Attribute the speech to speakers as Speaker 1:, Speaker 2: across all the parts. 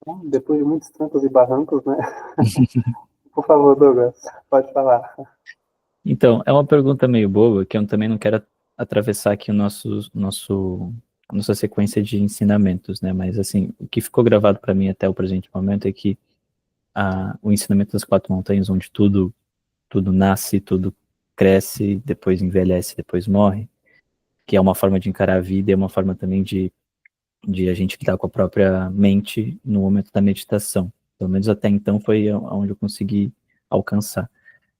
Speaker 1: Bom, depois de muitos trancos e barrancos, né? Por favor, Douglas, pode falar.
Speaker 2: Então, é uma pergunta meio boba, que eu também não quero atravessar aqui a nossa sequência de ensinamentos, né? Mas, assim, o que ficou gravado para mim até o presente momento é que o ensinamento das quatro montanhas, onde tudo nasce, tudo cresce, depois envelhece, depois morre, que é uma forma de encarar a vida e é uma forma também de a gente lidar com a própria mente no momento da meditação. Pelo menos até então foi onde eu consegui alcançar.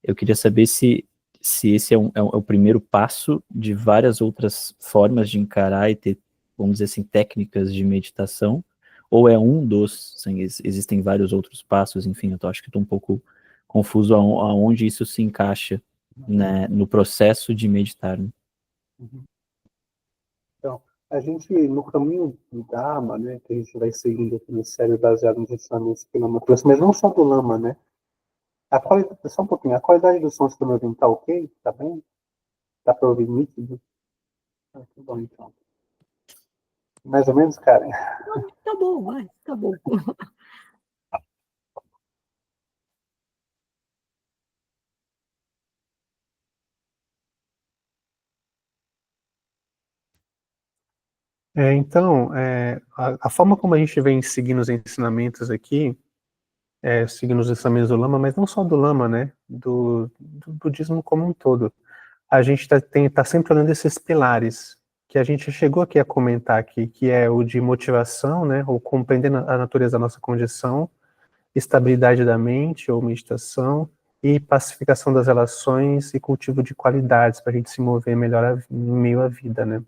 Speaker 2: Eu queria saber se esse é o primeiro passo de várias outras formas de encarar e ter, vamos dizer assim, técnicas de meditação, ou é um dos, assim, existem vários outros passos, enfim, acho que estou um pouco confuso aonde isso se encaixa, né, no processo de meditar. Né?
Speaker 1: Então, a gente, no caminho do Dharma, né, que a gente vai seguindo aqui no sério baseado nos ensinamentos que o Lama trouxe, mas não só do Lama, né? Só um pouquinho, a qualidade do som que eu ouvindo tá ok? Tá bem? Dá pra ouvir nítido? Ah, que bom, então. Mais ou menos, cara.
Speaker 3: Tá bom, vai, tá bom.
Speaker 1: Então, a forma como a gente vem seguindo os ensinamentos aqui, seguindo os ensinamentos do Lama, mas não só do Lama, né? Do budismo como um todo. A gente tá sempre olhando esses pilares que a gente chegou aqui a comentar aqui, que é o de motivação, né? Ou compreendendo a natureza da nossa condição, estabilidade da mente ou meditação e pacificação das relações e cultivo de qualidades para a gente se mover melhor em meio à vida, né?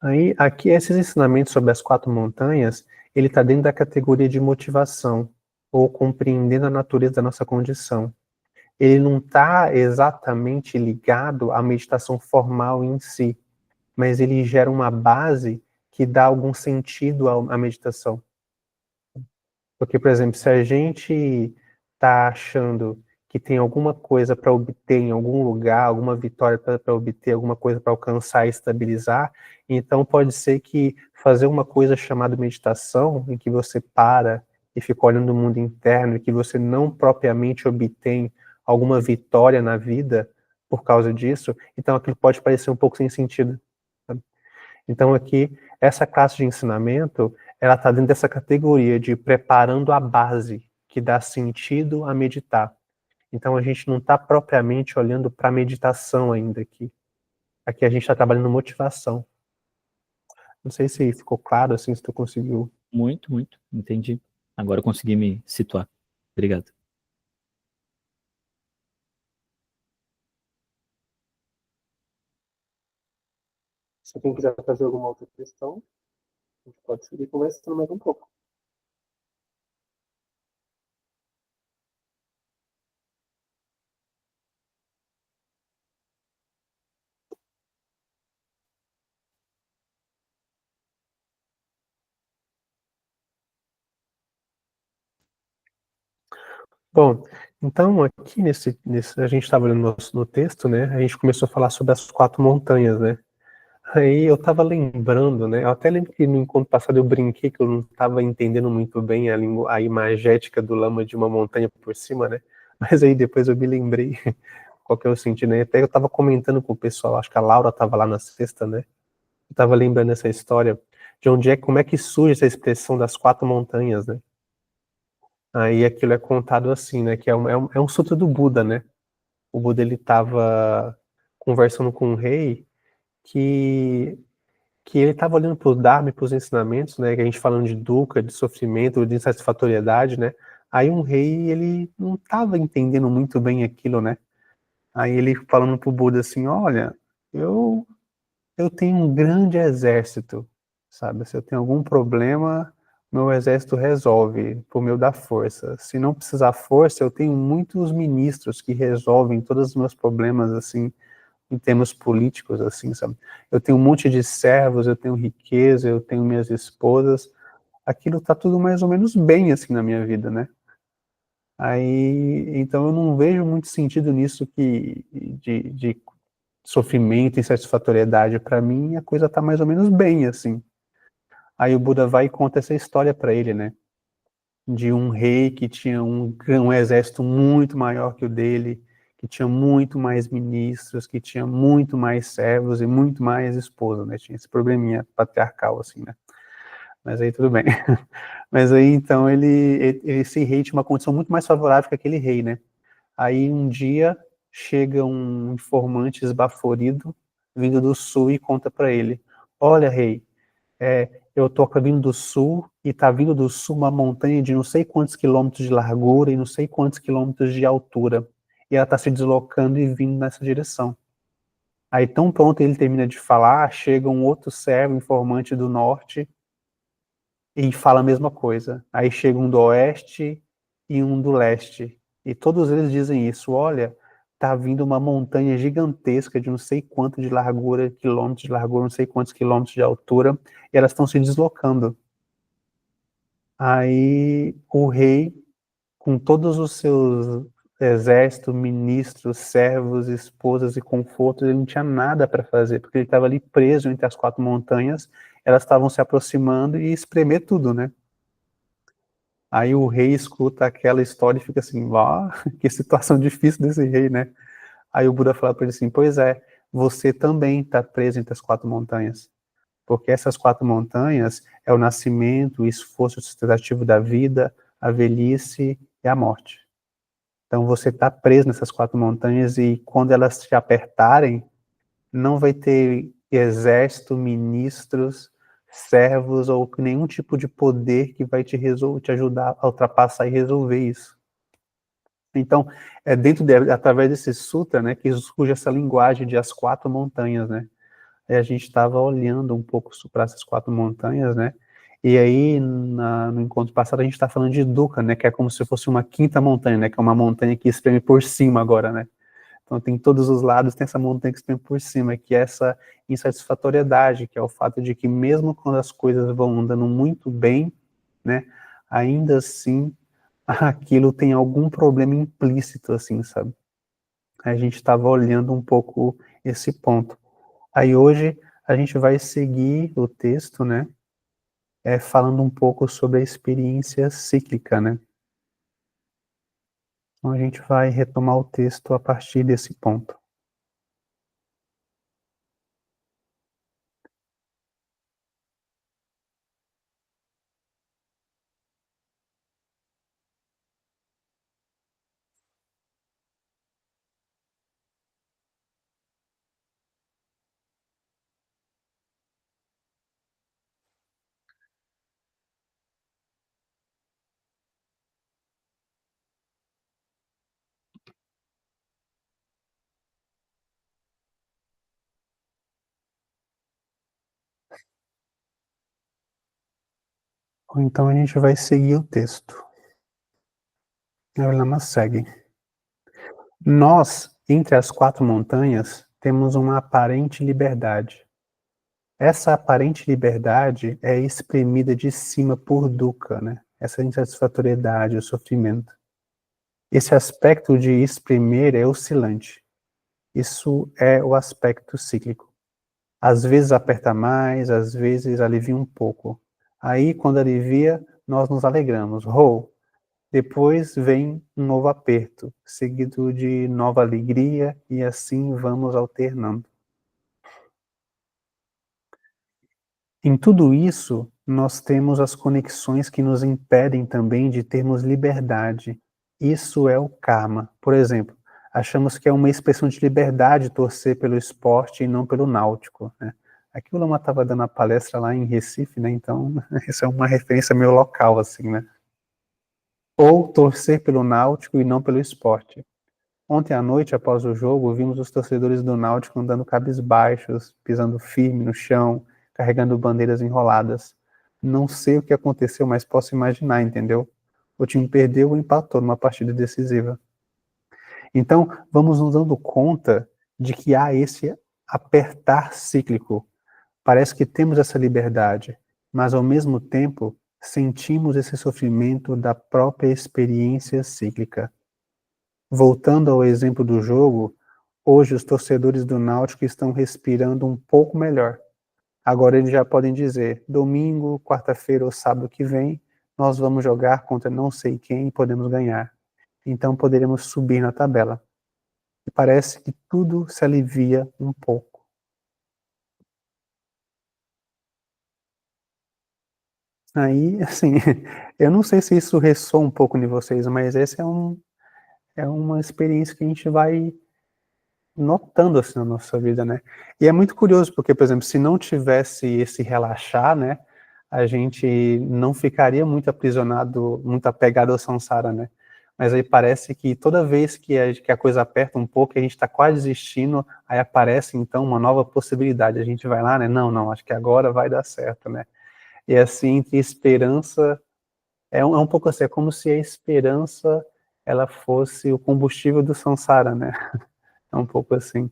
Speaker 1: Aí, aqui, esses ensinamentos sobre as quatro montanhas, ele está dentro da categoria de motivação, ou compreendendo a natureza da nossa condição. Ele não está exatamente ligado à meditação formal em si, mas ele gera uma base que dá algum sentido à meditação. Porque, por exemplo, se a gente está achando que tem alguma coisa para obter em algum lugar, alguma vitória para obter, alguma coisa para alcançar e estabilizar, então pode ser que fazer uma coisa chamada meditação, em que você para e fica olhando o mundo interno, e que você não propriamente obtém alguma vitória na vida por causa disso, então aquilo pode parecer um pouco sem sentido. Sabe? Então aqui, essa classe de ensinamento, ela está dentro dessa categoria de preparando a base que dá sentido a meditar. Então a gente não está propriamente olhando para a meditação ainda aqui. Aqui a gente está trabalhando motivação. Não sei se ficou claro, assim, se tu conseguiu.
Speaker 2: Muito, muito, entendi. Agora eu consegui me situar. Obrigado.
Speaker 1: Se quem quiser fazer alguma outra questão, a gente pode seguir conversando mais um pouco. Bom, então aqui nesse a gente estava olhando no texto, né? A gente começou a falar sobre as quatro montanhas, né? Aí eu estava lembrando, né? Eu até lembro que no encontro passado eu brinquei que eu não estava entendendo muito bem a imagética do lama de uma montanha por cima, né? Mas aí depois eu me lembrei qual que é o sentido, né? Até eu estava comentando com o pessoal, acho que a Laura estava lá na sexta, né? Eu estava lembrando essa história de como é que surge essa expressão das quatro montanhas, né? Aí aquilo é contado assim, né? Que é um sutra do Buda, né? O Buda, ele estava conversando com um rei que ele estava olhando para o Dharma e para os ensinamentos, né, que a gente falando de dukkha, de sofrimento, de insatisfatoriedade, né, aí um rei, ele não estava entendendo muito bem aquilo, né, aí ele falando para o Buda assim, olha, eu, eu tenho um grande exército, sabe, se eu tenho algum problema, meu exército resolve, por meio da força, se não precisar força, eu tenho muitos ministros que resolvem todos os meus problemas, assim, em termos políticos, assim, sabe? Eu tenho um monte de servos, eu tenho riqueza, eu tenho minhas esposas, aquilo tá tudo mais ou menos bem, assim, na minha vida, né? Aí, então eu não vejo muito sentido nisso de sofrimento e insatisfatoriedade. Para mim, a coisa tá mais ou menos bem, assim. Aí o Buda vai e conta essa história para ele, né? De um rei que tinha um exército muito maior que o dele, que tinha muito mais ministros, que tinha muito mais servos e muito mais esposas, né? Tinha esse probleminha patriarcal, assim, né? Mas aí tudo bem. Mas aí, então, esse rei tinha uma condição muito mais favorável que aquele rei, né? Aí, um dia, chega um informante esbaforido, vindo do sul, e conta para ele: olha, rei, eu tô vindo do sul, e tá vindo do sul uma montanha de não sei quantos quilômetros de largura e não sei quantos quilômetros de altura, e ela tá se deslocando e vindo nessa direção. Aí, tão pronto ele termina de falar, chega um outro servo, informante do norte, e fala a mesma coisa. Aí chega um do oeste e um do leste, e todos eles dizem isso: olha, tá vindo uma montanha gigantesca de não sei quanto de largura, quilômetros de largura, não sei quantos quilômetros de altura, e elas estão se deslocando. Aí o rei, com todos os seus exércitos, ministros, servos, esposas e confortos, ele não tinha nada para fazer, porque ele estava ali preso entre as 4 montanhas, elas estavam se aproximando e espremer tudo, né? Aí o rei escuta aquela história e fica assim: ah, que situação difícil desse rei, né? Aí o Buda fala para ele assim: pois é, você também está preso entre as 4 montanhas, porque essas 4 montanhas é o nascimento, o esforço sustentativo da vida, a velhice e a morte. Então você está preso nessas 4 montanhas, e quando elas te apertarem, não vai ter exército, ministros, servos ou nenhum tipo de poder que vai te ajudar a ultrapassar e resolver isso. Então, através desse sutra, né, que surge essa linguagem de as 4 montanhas, né? Aí a gente estava olhando um pouco para essas 4 montanhas, né? E aí, no encontro passado, a gente está falando de dukkha, né? Que é como se fosse uma 5ª montanha, né? Que é uma montanha que espreme por cima agora, né? Então tem todos os lados, tem essa montanha que espreme por cima, que é essa insatisfatoriedade, que é o fato de que mesmo quando as coisas vão andando muito bem, né? Ainda assim, aquilo tem algum problema implícito, assim, sabe? A gente estava olhando um pouco esse ponto. Aí hoje a gente vai seguir o texto, né? Falando um pouco sobre a experiência cíclica, né? Então a gente vai retomar o texto a partir desse ponto. Então a gente vai seguir o texto. O Lama segue. Nós, entre as 4 montanhas, temos uma aparente liberdade. Essa aparente liberdade é exprimida de cima por dukkha, né? Essa insatisfatoriedade, o sofrimento. Esse aspecto de exprimir é oscilante. Isso é o aspecto cíclico. Às vezes aperta mais, às vezes alivia um pouco. Aí, quando alivia, nós nos alegramos. Depois vem um novo aperto, seguido de nova alegria, e assim vamos alternando. Em tudo isso, nós temos as conexões que nos impedem também de termos liberdade. Isso é o karma. Por exemplo, achamos que é uma expressão de liberdade torcer pelo esporte e não pelo náutico, né? Aqui o Lama estava dando a palestra lá em Recife, né? Então, essa é uma referência meio local, assim, né? Ou torcer pelo náutico e não pelo esporte. Ontem à noite, após o jogo, vimos os torcedores do Náutico andando cabisbaixos, pisando firme no chão, carregando bandeiras enroladas. Não sei o que aconteceu, mas posso imaginar, entendeu? O time perdeu ou empatou numa partida decisiva. Então, vamos nos dando conta de que há esse apertar cíclico. Parece que temos essa liberdade, mas ao mesmo tempo sentimos esse sofrimento da própria experiência cíclica. Voltando ao exemplo do jogo, hoje os torcedores do Náutico estão respirando um pouco melhor. Agora eles já podem dizer, domingo, quarta-feira ou sábado que vem, nós vamos jogar contra não sei quem e podemos ganhar. Então poderemos subir na tabela. E parece que tudo se alivia um pouco. Aí, assim, eu não sei se isso ressoa um pouco em vocês, mas esse é uma experiência que a gente vai notando, assim, na nossa vida, né. E é muito curioso, porque, por exemplo, se não tivesse esse relaxar, né, a gente não ficaria muito aprisionado, muito apegado ao samsara, né. Mas aí parece que toda vez que a coisa aperta um pouco, a gente está quase desistindo, aí aparece então uma nova possibilidade, a gente vai lá, né, não, não, acho que agora vai dar certo, né. E assim, que esperança é um pouco assim, é como se a esperança ela fosse o combustível do samsara, né. É um pouco assim.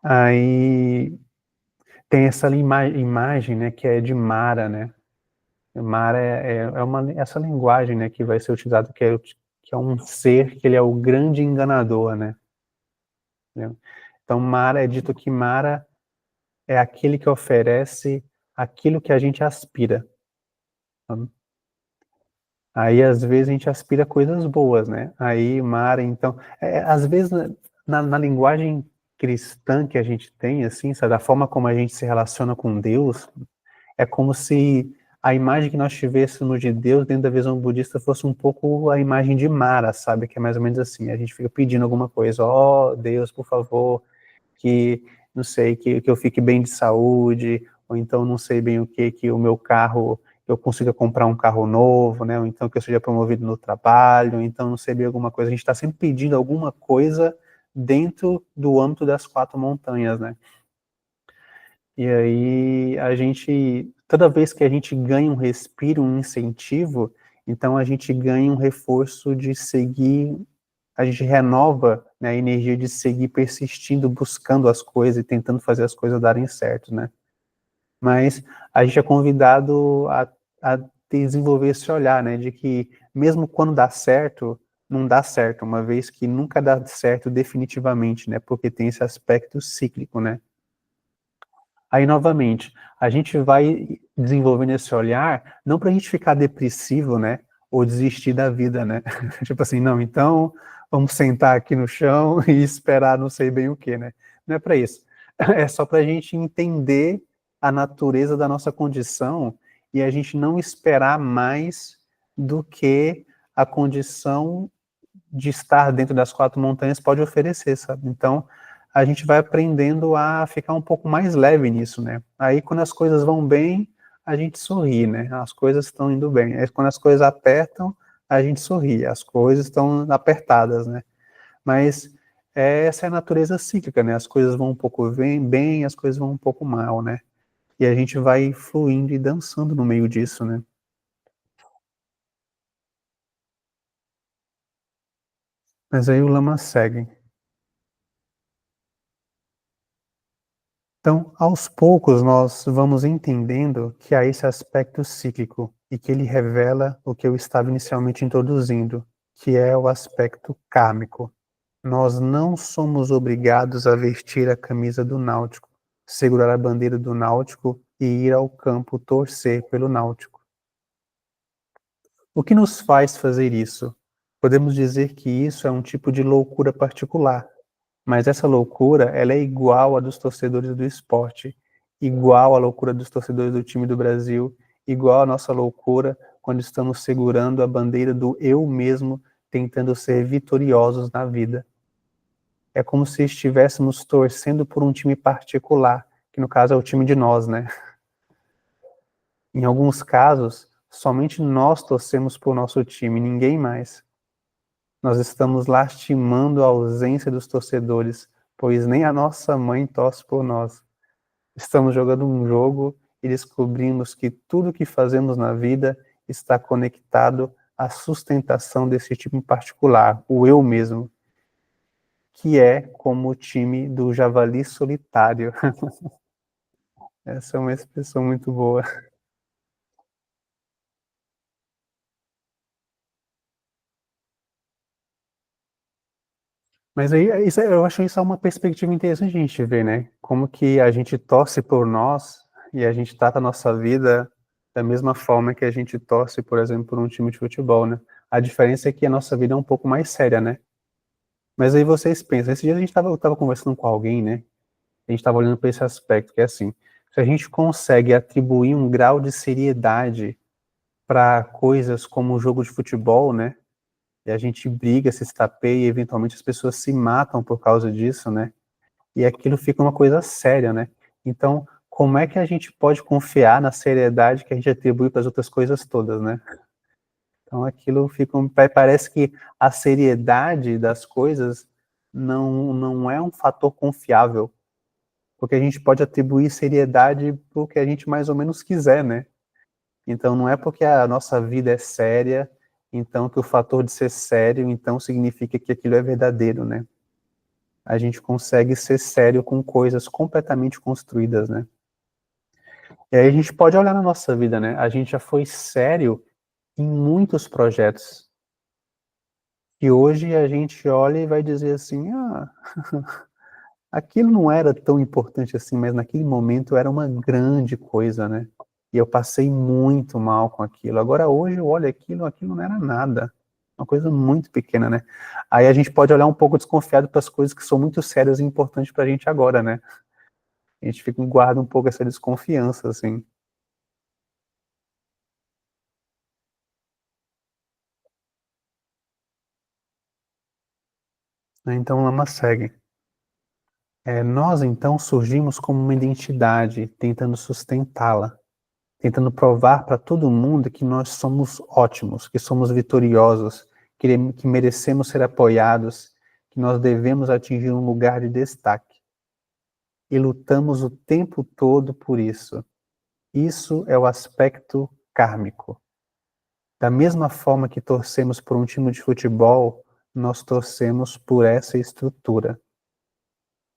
Speaker 1: Aí tem essa imagem, né, que é de Mara, né. Mara é uma essa linguagem, né, que vai ser utilizada, que é um ser que ele é o grande enganador, né. Entendeu. Então Mara é dito que Mara é aquele que oferece aquilo que a gente aspira, sabe. Aí, às vezes, a gente aspira coisas boas, né. Aí Mara, então às vezes, na linguagem cristã que a gente tem, assim, sabe, da forma como a gente se relaciona com Deus, é como se a imagem que nós tivéssemos de Deus dentro da visão budista fosse um pouco a imagem de Mara, sabe, que é mais ou menos assim, a gente fica pedindo alguma coisa: "Ó Deus, por favor, que, não sei, que eu fique bem de saúde, ou então não sei bem o que o meu carro, eu consiga comprar um carro novo, né, ou então que eu seja promovido no trabalho, ou então não sei bem alguma coisa", a gente está sempre pedindo alguma coisa dentro do âmbito das 4 montanhas, né. E aí a gente, toda vez que a gente ganha um respiro, um incentivo, então a gente ganha um reforço de seguir, a gente renova, né, a energia de seguir persistindo, buscando as coisas e tentando fazer as coisas darem certo, né. Mas a gente é convidado a desenvolver esse olhar, né, de que mesmo quando dá certo, não dá certo, uma vez que nunca dá certo definitivamente, né, porque tem esse aspecto cíclico, né. Aí, novamente, a gente vai desenvolvendo esse olhar, não para a gente ficar depressivo, né, ou desistir da vida, né. Tipo assim, não, então vamos sentar aqui no chão e esperar não sei bem o quê, né. Não é para isso. É só para a gente entender a natureza da nossa condição e a gente não esperar mais do que a condição de estar dentro das 4 montanhas pode oferecer, sabe. Então, a gente vai aprendendo a ficar um pouco mais leve nisso, né. Aí quando as coisas vão bem, a gente sorri, né, as coisas estão indo bem. Aí quando as coisas apertam, a gente sorri, as coisas estão apertadas, né. Mas, essa é a natureza cíclica, né, as coisas vão um pouco bem, as coisas vão um pouco mal, né. E a gente vai fluindo e dançando no meio disso, né. Mas aí o lama segue. Então, aos poucos, nós vamos entendendo que há esse aspecto cíclico e que ele revela o que eu estava inicialmente introduzindo, que é o aspecto kármico. Nós não somos obrigados a vestir a camisa do Náutico, segurar a bandeira do Náutico e ir ao campo torcer pelo Náutico. O que nos faz fazer isso? Podemos dizer que isso é um tipo de loucura particular, mas essa loucura, ela é igual à dos torcedores do esporte, igual à loucura dos torcedores do time do Brasil, igual à nossa loucura quando estamos segurando a bandeira do eu mesmo, tentando ser vitoriosos na vida. É como se estivéssemos torcendo por um time particular, que no caso é o time de nós, né? Em alguns casos, somente nós torcemos por nosso time, ninguém mais. Nós estamos lastimando a ausência dos torcedores, pois nem a nossa mãe torce por nós. Estamos jogando um jogo e descobrimos que tudo que fazemos na vida está conectado à sustentação desse tipo em particular, o eu mesmo, que é como o time do javali solitário. Essa é uma expressão muito boa. Mas aí, eu acho isso uma perspectiva interessante de a gente ver, né? Como que a gente torce por nós e a gente trata a nossa vida da mesma forma que a gente torce, por exemplo, por um time de futebol, né? A diferença é que a nossa vida é um pouco mais séria, né? Mas aí vocês pensam, esse dia eu tava conversando com alguém, né? A gente estava olhando para esse aspecto, que é assim, se a gente consegue atribuir um grau de seriedade para coisas como o jogo de futebol, né? E a gente briga, se estapeia, e eventualmente as pessoas se matam por causa disso, né? E aquilo fica uma coisa séria, né? Então, como é que a gente pode confiar na seriedade que a gente atribui para as outras coisas todas, né? Então, aquilo fica, parece que a seriedade das coisas não é um fator confiável, porque a gente pode atribuir seriedade porque a gente mais ou menos quiser, né? Então, não é porque a nossa vida é séria, então que o fator de ser sério, então significa que aquilo é verdadeiro, né? A gente consegue ser sério com coisas completamente construídas, né? E aí a gente pode olhar na nossa vida, né? A gente já foi sério em muitos projetos. E hoje a gente olha e vai dizer assim, aquilo não era tão importante assim, mas naquele momento era uma grande coisa, né? E eu passei muito mal com aquilo. Agora hoje eu olho aquilo não era nada. Uma coisa muito pequena, né? Aí a gente pode olhar um pouco desconfiado para as coisas que são muito sérias e importantes para a gente agora, né? A gente fica guarda um pouco essa desconfiança, assim. Então, Lama segue. Nós, então, surgimos como uma identidade, tentando sustentá-la, tentando provar para todo mundo que nós somos ótimos, que somos vitoriosos, que merecemos ser apoiados, que nós devemos atingir um lugar de destaque. E lutamos o tempo todo por isso. Isso é o aspecto kármico. Da mesma forma que torcemos por um time de futebol, nós torcemos por essa estrutura.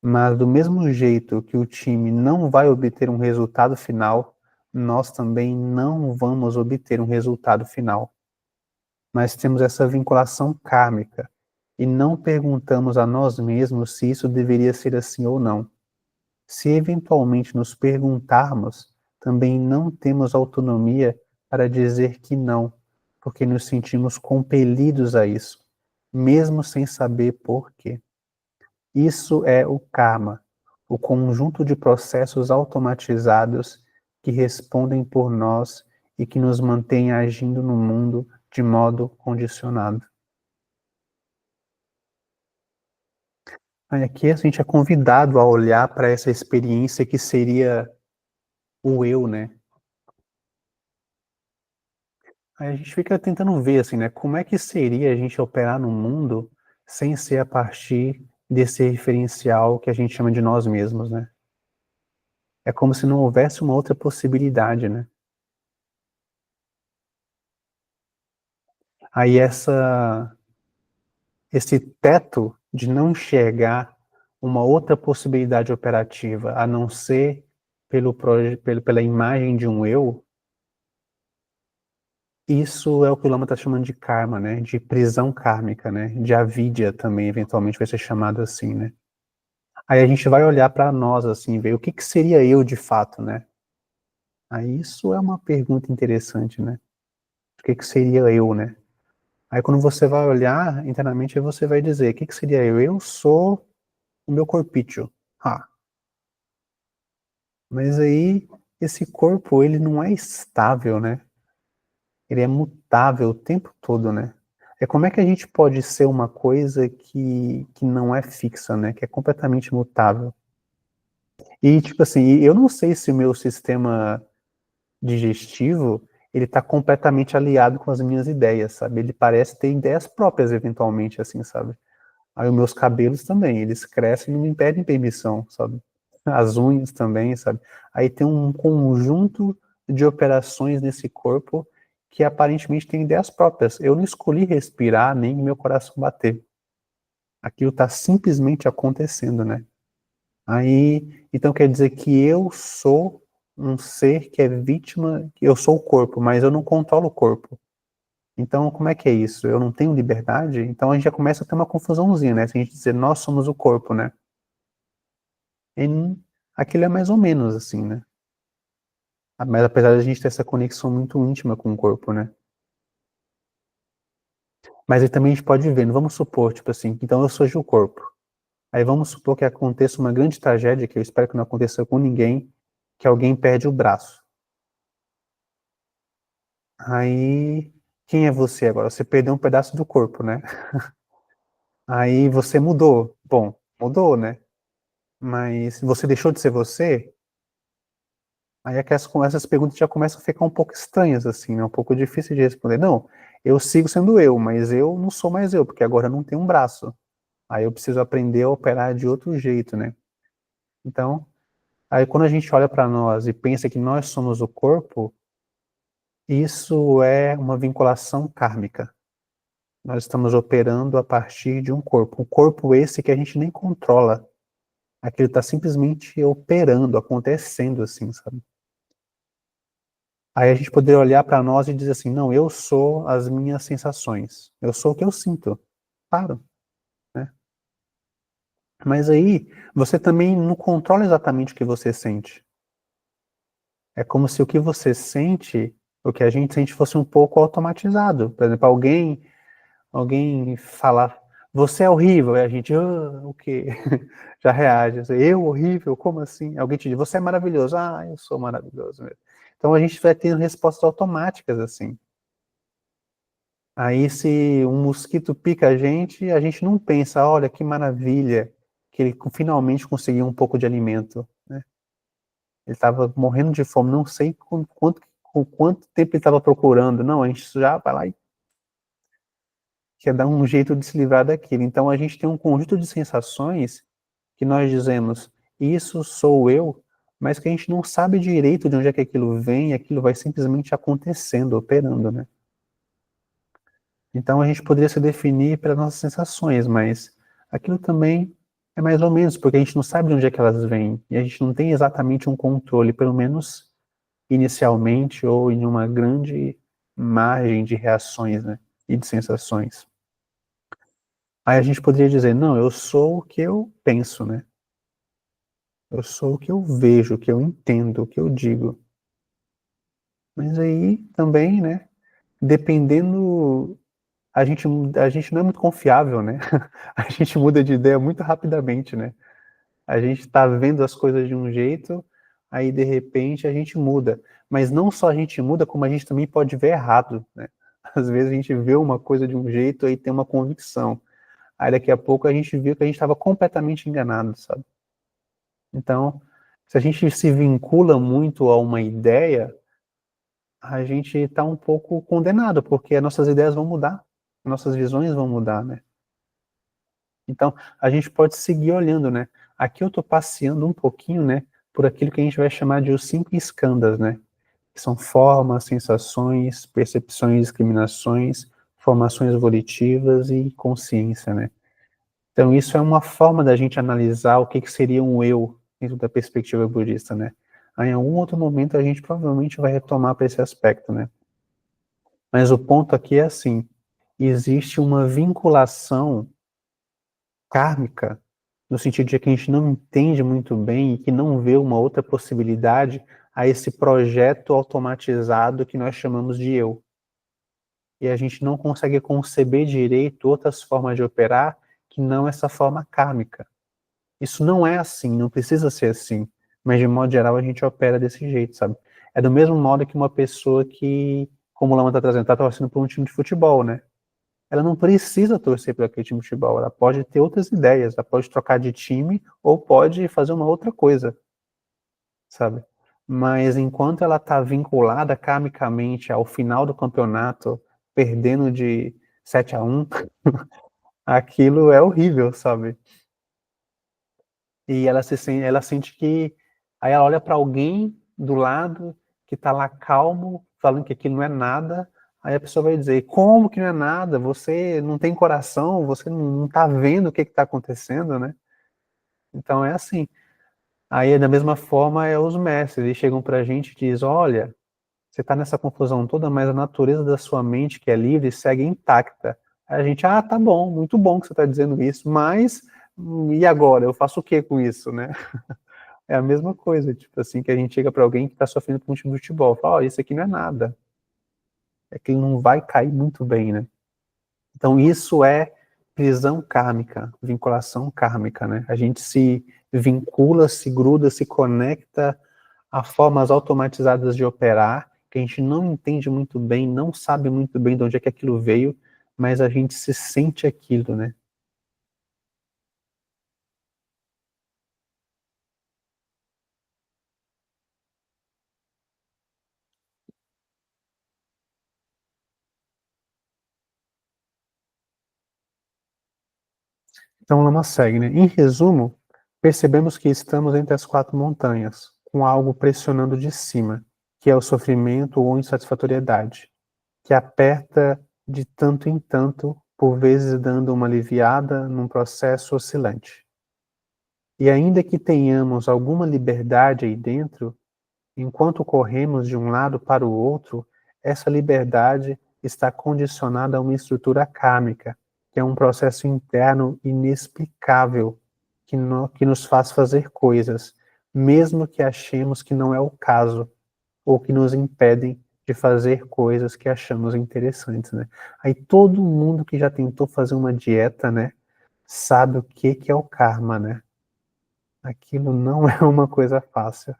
Speaker 1: Mas do mesmo jeito que o time não vai obter um resultado final, nós também não vamos obter um resultado final. Mas temos essa vinculação kármica e não perguntamos a nós mesmos se isso deveria ser assim ou não. Se eventualmente nos perguntarmos, também não temos autonomia para dizer que não, porque nos sentimos compelidos a isso, mesmo sem saber por quê. Isso é o karma, o conjunto de processos automatizados que respondem por nós e que nos mantêm agindo no mundo de modo condicionado. Aí aqui a gente é convidado a olhar para essa experiência que seria o eu, né? Aí a gente fica tentando ver, assim, né? Como é que seria a gente operar no mundo sem ser a partir desse referencial que a gente chama de nós mesmos, né? É como se não houvesse uma outra possibilidade, né? Aí esse teto de não enxergar uma outra possibilidade operativa, a não ser pela imagem de um eu, isso é o que o Lama está chamando de karma, né? De prisão kármica, né? De avidya também, eventualmente vai ser chamado assim, né? Aí a gente vai olhar para nós, assim, ver o que que seria eu de fato, né? Aí isso é uma pergunta interessante, né? O que que seria eu, né? Aí quando você vai olhar internamente, aí você vai dizer, o que que seria eu? Eu sou o meu corpício. Ah, mas aí esse corpo, ele não é estável, né? Ele é mutável o tempo todo, né? É como é que a gente pode ser uma coisa que não é fixa, né? Que é completamente mutável. E, tipo assim, eu não sei se o meu sistema digestivo, ele tá completamente aliado com as minhas ideias, sabe? Ele parece ter ideias próprias, eventualmente, assim, sabe? Aí os meus cabelos também, eles crescem e não me pedem permissão, sabe? As unhas também, sabe? Aí tem um conjunto de operações nesse corpo que aparentemente tem ideias próprias. Eu não escolhi respirar nem meu coração bater. Aquilo está simplesmente acontecendo, né? Aí, então quer dizer que eu sou um ser que é vítima, que eu sou o corpo, mas eu não controlo o corpo. Então, como é que é isso? Eu não tenho liberdade? Então a gente já começa a ter uma confusãozinha, né? Se a gente dizer nós somos o corpo, né? E aquilo é mais ou menos assim, né? Mas apesar de a gente ter essa conexão muito íntima com o corpo, né? Mas aí também a gente pode ver, vamos supor, tipo assim, então eu sou o corpo. Aí vamos supor que aconteça uma grande tragédia, que eu espero que não aconteça com ninguém, que alguém perde o braço. Aí, quem é você agora? Você perdeu um pedaço do corpo, né? Aí você mudou. Bom, mudou, né? Mas você deixou de ser você? Aí é que essas perguntas já começam a ficar um pouco estranhas, assim, né? Um pouco difícil de responder. Não, eu sigo sendo eu, mas eu não sou mais eu, porque agora eu não tenho um braço. Aí eu preciso aprender a operar de outro jeito, né? Então, aí quando a gente olha para nós e pensa que nós somos o corpo, isso é uma vinculação kármica. Nós estamos operando a partir de um corpo. Um corpo esse que a gente nem controla. Aquilo está simplesmente operando, acontecendo assim, sabe? Aí a gente poderia olhar para nós e dizer assim, não, eu sou as minhas sensações. Eu sou o que eu sinto. Claro, né? Mas aí, você também não controla exatamente o que você sente. É como se o que você sente, o que a gente sente fosse um pouco automatizado. Por exemplo, alguém falar, você é horrível, e a gente, o quê? Já reage, assim, eu horrível, como assim? Alguém te diz, você é maravilhoso, eu sou maravilhoso mesmo. Então a gente vai tendo respostas automáticas, assim. Aí se um mosquito pica a gente não pensa, olha que maravilha, que ele finalmente conseguiu um pouco de alimento, né? Ele estava morrendo de fome, não sei com quanto tempo ele estava procurando, não, a gente já vai lá e quer dar um jeito de se livrar daquilo. Então a gente tem um conjunto de sensações que nós dizemos, isso sou eu, mas que a gente não sabe direito de onde é que aquilo vem, e aquilo vai simplesmente acontecendo, operando, né? Então a gente poderia se definir pelas nossas sensações, mas aquilo também é mais ou menos, porque a gente não sabe de onde é que elas vêm, e a gente não tem exatamente um controle, pelo menos inicialmente, ou em uma grande margem de reações, né, e de sensações. Aí a gente poderia dizer, não, eu sou o que eu penso, né? Eu sou o que eu vejo, o que eu entendo, o que eu digo. Mas aí também, né, dependendo, a gente não é muito confiável, né? A gente muda de ideia muito rapidamente, né? A gente está vendo as coisas de um jeito, aí de repente a gente muda. Mas não só a gente muda, como a gente também pode ver errado, né? Às vezes a gente vê uma coisa de um jeito e tem uma convicção. Aí daqui a pouco a gente viu que a gente estava completamente enganado, sabe? Então, se a gente se vincula muito a uma ideia, a gente está um pouco condenado, porque as nossas ideias vão mudar, nossas visões vão mudar, né? Então, a gente pode seguir olhando, né? Aqui eu estou passeando um pouquinho, né, por aquilo que a gente vai chamar de os cinco skandhas, né? Que são formas, sensações, percepções, discriminações, formações volitivas e consciência, né? Então, isso é uma forma da gente analisar o que, que seria um eu dentro da perspectiva budista, né? Aí, em algum outro momento a gente provavelmente vai retomar para esse aspecto, né? Mas o ponto aqui é assim, existe uma vinculação kármica, no sentido de que a gente não entende muito bem e que não vê uma outra possibilidade a esse projeto automatizado que nós chamamos de eu. E a gente não consegue conceber direito outras formas de operar que não essa forma kármica. Isso não é assim, não precisa ser assim, mas de modo geral a gente opera desse jeito, sabe? É do mesmo modo que uma pessoa que, como o Lama está trazendo, está torcendo por um time de futebol, né? Ela não precisa torcer para aquele time de futebol, ela pode ter outras ideias, ela pode trocar de time ou pode fazer uma outra coisa, sabe? Mas enquanto ela está vinculada karmicamente ao final do campeonato, perdendo de 7-1, aquilo é horrível, sabe? E ela sente que aí ela olha para alguém do lado que está lá calmo, falando que aquilo não é nada. Aí a pessoa vai dizer, como que não é nada? Você não tem coração, você não está vendo o que está acontecendo, né? Então é assim. Aí, da mesma forma, é os mestres, eles chegam para a gente e dizem, olha, Você está nessa confusão toda, mas a natureza da sua mente, que é livre, segue intacta. Aí a gente, tá bom, muito bom que você está dizendo isso, mas e agora? Eu faço o que com isso, né? É a mesma coisa, tipo assim, que a gente chega para alguém que está sofrendo com um time de futebol, fala, isso aqui não é nada. É que ele não vai cair muito bem, né? Então isso é prisão kármica, vinculação kármica, né? A gente se vincula, se gruda, se conecta a formas automatizadas de operar, que a gente não entende muito bem, não sabe muito bem de onde é que aquilo veio, mas a gente se sente aquilo, né? Então, Lama segue, né? Em resumo, percebemos que estamos entre as quatro montanhas, com algo pressionando de cima, que é o sofrimento ou insatisfatoriedade, que aperta de tanto em tanto, por vezes dando uma aliviada num processo oscilante. E ainda que tenhamos alguma liberdade aí dentro, enquanto corremos de um lado para o outro, essa liberdade está condicionada a uma estrutura kármica, que é um processo interno inexplicável, que nos faz fazer coisas, mesmo que achemos que não é o caso, ou que nos impedem de fazer coisas que achamos interessantes, né? Aí todo mundo que já tentou fazer uma dieta, né, sabe o que é o karma, né? Aquilo não é uma coisa fácil.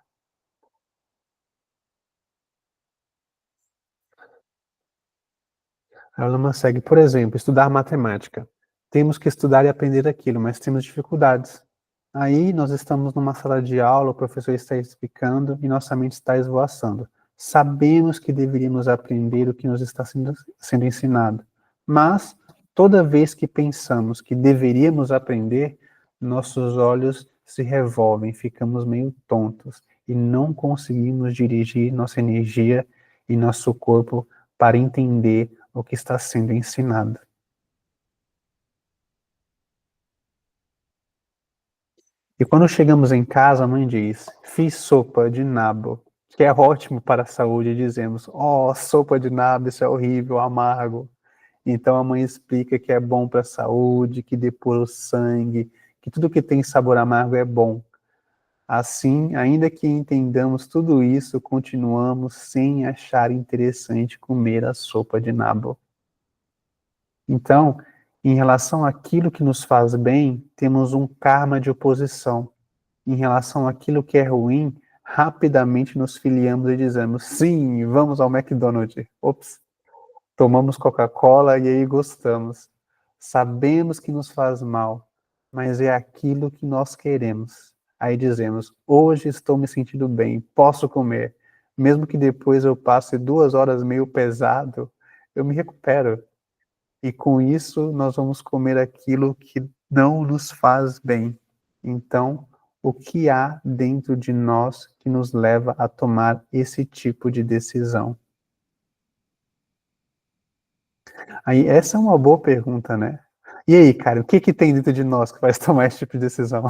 Speaker 1: A Lama segue, por exemplo, estudar matemática. Temos que estudar e aprender aquilo, mas temos dificuldades. Aí nós estamos numa sala de aula, o professor está explicando e nossa mente está esvoaçando. Sabemos que deveríamos aprender o que nos está sendo ensinado, mas toda vez que pensamos que deveríamos aprender, nossos olhos se revolvem, ficamos meio tontos e não conseguimos dirigir nossa energia e nosso corpo para entender o que está sendo ensinado. E quando chegamos em casa, a mãe diz: fiz sopa de nabo, que é ótimo para a saúde, e dizemos: sopa de nabo, isso é horrível, amargo. Então a mãe explica que é bom para a saúde, que depura o sangue, que tudo que tem sabor amargo é bom. Assim, ainda que entendamos tudo isso, continuamos sem achar interessante comer a sopa de nabo. Então, em relação àquilo que nos faz bem, temos um karma de oposição. Em relação àquilo que é ruim, rapidamente nos filiamos e dizemos, sim, vamos ao McDonald's. Ops, tomamos Coca-Cola e aí gostamos. Sabemos que nos faz mal, mas é aquilo que nós queremos. Aí dizemos, hoje estou me sentindo bem, posso comer. Mesmo que depois eu passe 2 horas meio pesado, eu me recupero. E com isso nós vamos comer aquilo que não nos faz bem. Então, o que há dentro de nós que nos leva a tomar esse tipo de decisão? Aí, essa é uma boa pergunta, né? E aí, cara, o que que tem dentro de nós que faz tomar esse tipo de decisão?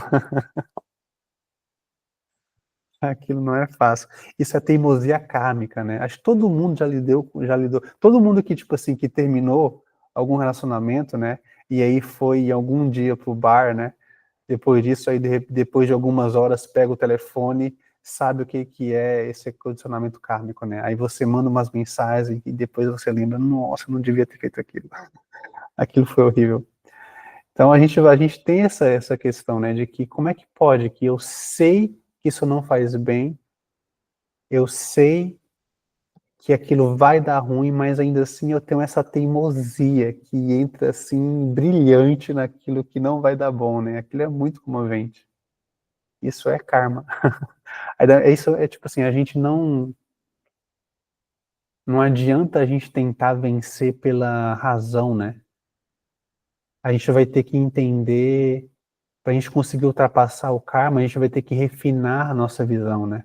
Speaker 1: Aquilo não é fácil. Isso é teimosia kármica, né? Acho que todo mundo já lidou, todo mundo que, tipo assim, que terminou algum relacionamento, né? E aí foi algum dia pro bar, né? Depois disso, aí depois de algumas horas, pega o telefone, sabe o que que é esse condicionamento kármico, né? Aí você manda umas mensagens e depois você lembra, nossa, eu não devia ter feito aquilo. Aquilo foi horrível. Então a gente tem essa questão, né, de que como é que pode que eu sei que isso não faz bem, eu sei que aquilo vai dar ruim, mas ainda assim eu tenho essa teimosia que entra assim brilhante naquilo que não vai dar bom, né? Aquilo é muito comovente. Isso é karma. Isso é tipo assim, a gente não adianta a gente tentar vencer pela razão, né? A gente vai ter que entender, para a gente conseguir ultrapassar o karma, a gente vai ter que refinar a nossa visão, né?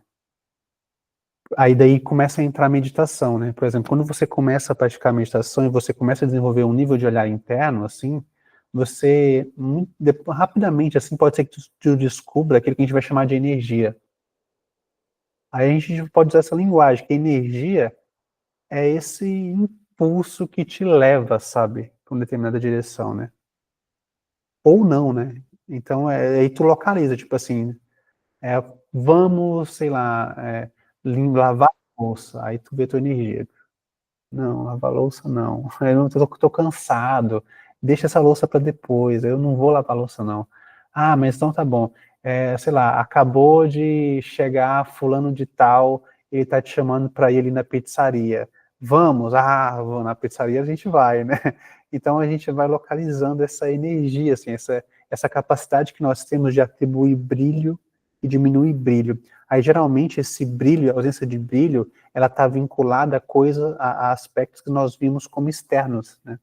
Speaker 1: Aí daí começa a entrar a meditação, né? Por exemplo, quando você começa a praticar a meditação e você começa a desenvolver um nível de olhar interno, assim, você rapidamente, assim, pode ser que tu descubra aquilo que a gente vai chamar de energia. Aí a gente pode usar essa linguagem, que energia é esse impulso que te leva, sabe, para uma determinada direção, né? Ou não, né? Então, aí tu localiza, tipo assim, vamos, sei lá, lavar a louça, aí tu vê a tua energia. Não, lavar a louça não, eu não tô cansado, deixa essa louça para depois, eu não vou lavar a louça não. Ah, mas então tá bom, sei lá, acabou de chegar fulano de tal, ele tá te chamando para ir ali na pizzaria. Vamos, na pizzaria a gente vai, né? Então a gente vai localizando essa energia, assim, essa capacidade que nós temos de atribuir brilho e diminuir brilho. Aí geralmente esse brilho, a ausência de brilho, ela está vinculada a aspectos que nós vimos como externos, né?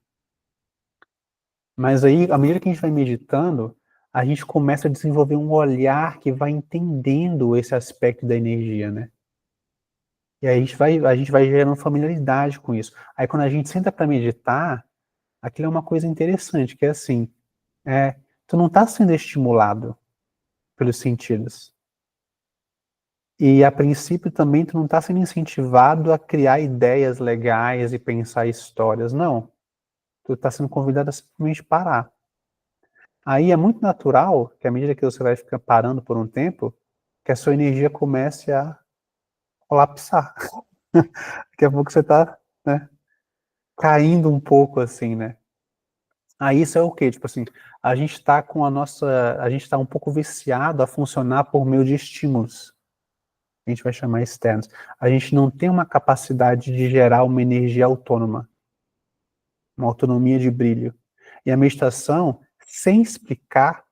Speaker 1: Mas aí, à medida que a gente vai meditando, a gente começa a desenvolver um olhar que vai entendendo esse aspecto da energia, né? E aí a gente vai gerando familiaridade com isso. Aí quando a gente senta para meditar, aquilo é uma coisa interessante, que é assim, tu não está sendo estimulado pelos sentidos. E a princípio também tu não está sendo incentivado a criar ideias legais e pensar histórias, não. Tu está sendo convidado a simplesmente parar. Aí é muito natural que à medida que você vai ficar parando por um tempo, que a sua energia comece a colapsar. Daqui a pouco você está, né, caindo um pouco assim, né? Aí isso é o quê? Tipo assim, a gente está um pouco viciado a funcionar por meio de estímulos. A gente vai chamar externos. A gente não tem uma capacidade de gerar uma energia autônoma, uma autonomia de brilho. E a meditação, sem explicar,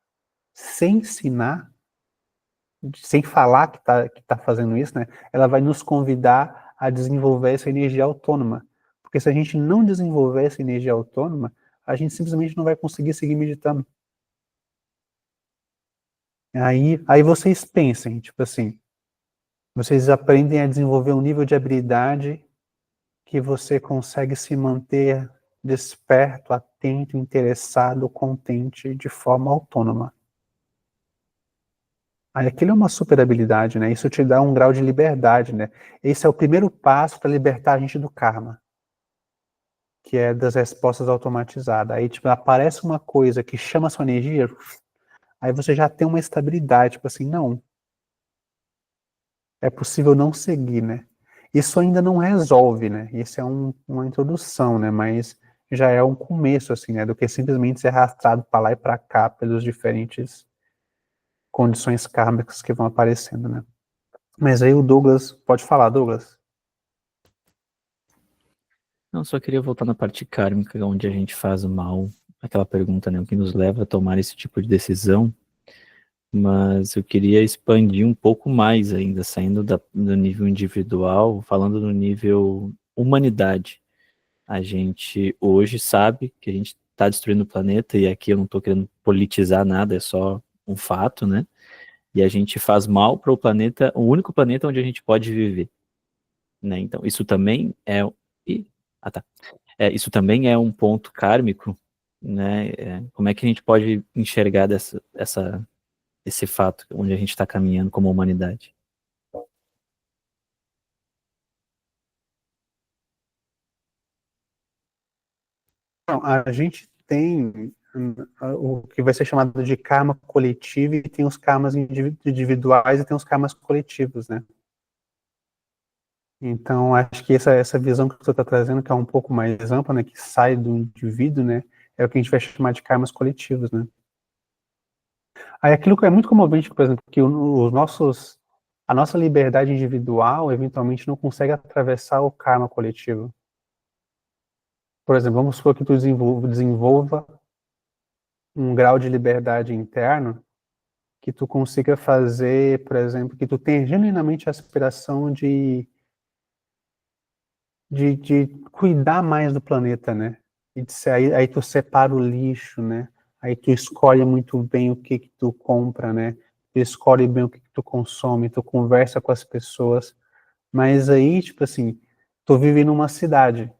Speaker 1: sem ensinar, sem falar que tá fazendo isso, né, ela vai nos convidar a desenvolver essa energia autônoma. Porque se a gente não desenvolver essa energia autônoma, a gente simplesmente não vai conseguir seguir meditando. Aí vocês pensem, tipo assim, vocês aprendem a desenvolver um nível de habilidade que você consegue se manter desperto, atento, interessado, contente de forma autônoma. Aí aquilo é uma super habilidade, né? Isso te dá um grau de liberdade, né? Esse é o primeiro passo para libertar a gente do karma, que é das respostas automatizadas. Aí tipo, aparece uma coisa que chama a sua energia, aí você já tem uma estabilidade, tipo assim, não, é possível não seguir, né? Isso ainda não resolve, né? Isso é uma introdução, né? Mas já é um começo, assim, né? Do que simplesmente ser arrastado para lá e para cá pelos diferentes condições kármicas que vão aparecendo, né? Mas aí o Douglas, pode falar, Douglas.
Speaker 2: Não, só queria voltar na parte kármica, onde a gente faz o mal, aquela pergunta, né, o que nos leva a tomar esse tipo de decisão, mas eu queria expandir um pouco mais ainda, saindo do nível individual, falando no nível humanidade. A gente hoje sabe que a gente está destruindo o planeta, e aqui eu não estou querendo politizar nada, é só um fato, né? E a gente faz mal para o planeta, o único planeta onde a gente pode viver, né? Então, isso também é. Ih, ah, tá. Isso também é um ponto kármico, né? Como é que a gente pode enxergar esse fato onde a gente está caminhando como humanidade?
Speaker 1: Então, a gente tem o que vai ser chamado de karma coletivo e tem os karmas individuais e tem os karmas coletivos, né? Então, acho que essa visão que você está trazendo, que é um pouco mais ampla, né, que sai do indivíduo, né, é o que a gente vai chamar de karmas coletivos, né? Aí aquilo que é muito comovente, por exemplo, que a nossa liberdade individual, eventualmente, não consegue atravessar o karma coletivo. Por exemplo, vamos supor que tu desenvolva um grau de liberdade interno que tu consiga fazer, por exemplo, que tu tenha genuinamente a aspiração de cuidar mais do planeta, né? Aí tu separa o lixo, né? Aí tu escolhe muito bem o que tu compra, né? Tu escolhe bem o que tu consome, tu conversa com as pessoas. Mas aí, tipo assim, tu vive numa cidade,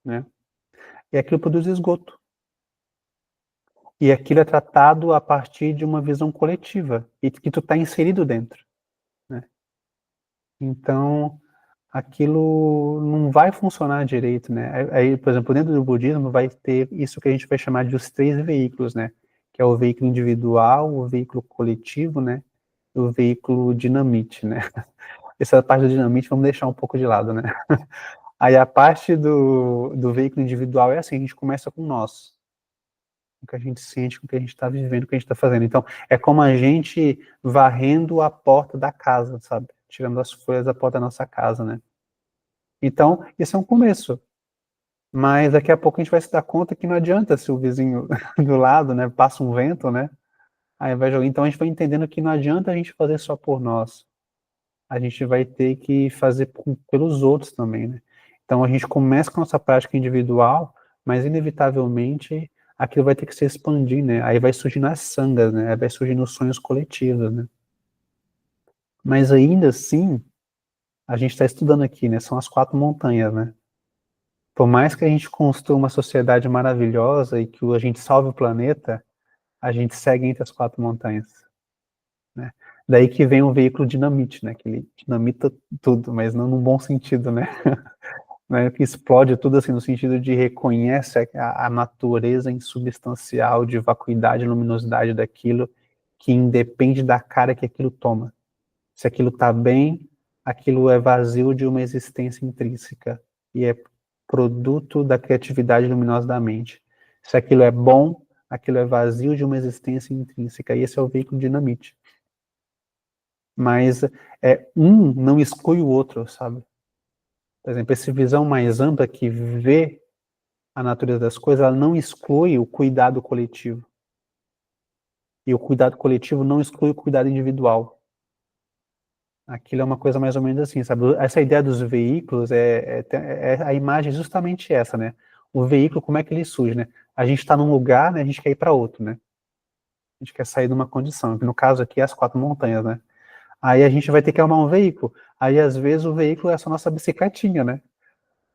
Speaker 1: né? E aquilo produz esgoto. E aquilo é tratado a partir de uma visão coletiva, e que tu tá inserido dentro, né? Então, aquilo não vai funcionar direito, né? Aí, por exemplo, dentro do budismo vai ter isso que a gente vai chamar de os 3 veículos, né? Que é o veículo individual, o veículo coletivo, né? E o veículo dinamite, né? Essa parte do dinamite vamos deixar um pouco de lado, né? Aí a parte do veículo individual é assim, a gente começa com nós. Com o que a gente sente, com o que a gente está vivendo, com o que a gente está fazendo. Então, é como a gente varrendo a porta da casa, sabe? Tirando as folhas da porta da nossa casa, né? Então, isso é um começo. Mas daqui a pouco a gente vai se dar conta que não adianta se o vizinho do lado, né, passa um vento, né? Aí vai jogar. Então a gente vai entendendo que não adianta a gente fazer só por nós. A gente vai ter que fazer pelos outros também, né? Então a gente começa com a nossa prática individual, mas inevitavelmente aquilo vai ter que se expandir, né? Aí vai surgir nas sangas, né? Aí vai surgir nos sonhos coletivos, né? Mas ainda assim, a gente está estudando aqui, né? São as 4 montanhas, né? Por mais que a gente construa uma sociedade maravilhosa e que a gente salve o planeta, a gente segue entre as 4 montanhas, né? Daí que vem o veículo dinamite, né? Que ele dinamita tudo, mas não num bom sentido, né? Né? Que explode tudo assim no sentido de reconhece a natureza insubstancial de vacuidade e luminosidade daquilo que independe da cara que aquilo toma. Se aquilo está bem, aquilo é vazio de uma existência intrínseca e é produto da criatividade luminosa da mente. Se aquilo é bom, aquilo é vazio de uma existência intrínseca, e esse é o veículo dinamite. Mas um não exclui o outro, sabe? Por exemplo, essa visão mais ampla que vê a natureza das coisas, ela não exclui o cuidado coletivo. E o cuidado coletivo não exclui o cuidado individual. Aquilo é uma coisa mais ou menos assim, sabe? Essa ideia dos veículos a imagem é justamente essa, né? O veículo, como é que ele surge, né? A gente está num lugar, né? A gente quer ir para outro, né? A gente quer sair de uma condição. No caso aqui, as 4 montanhas, né? Aí a gente vai ter que arrumar um veículo. Aí, às vezes, o veículo é só nossa bicicletinha, né?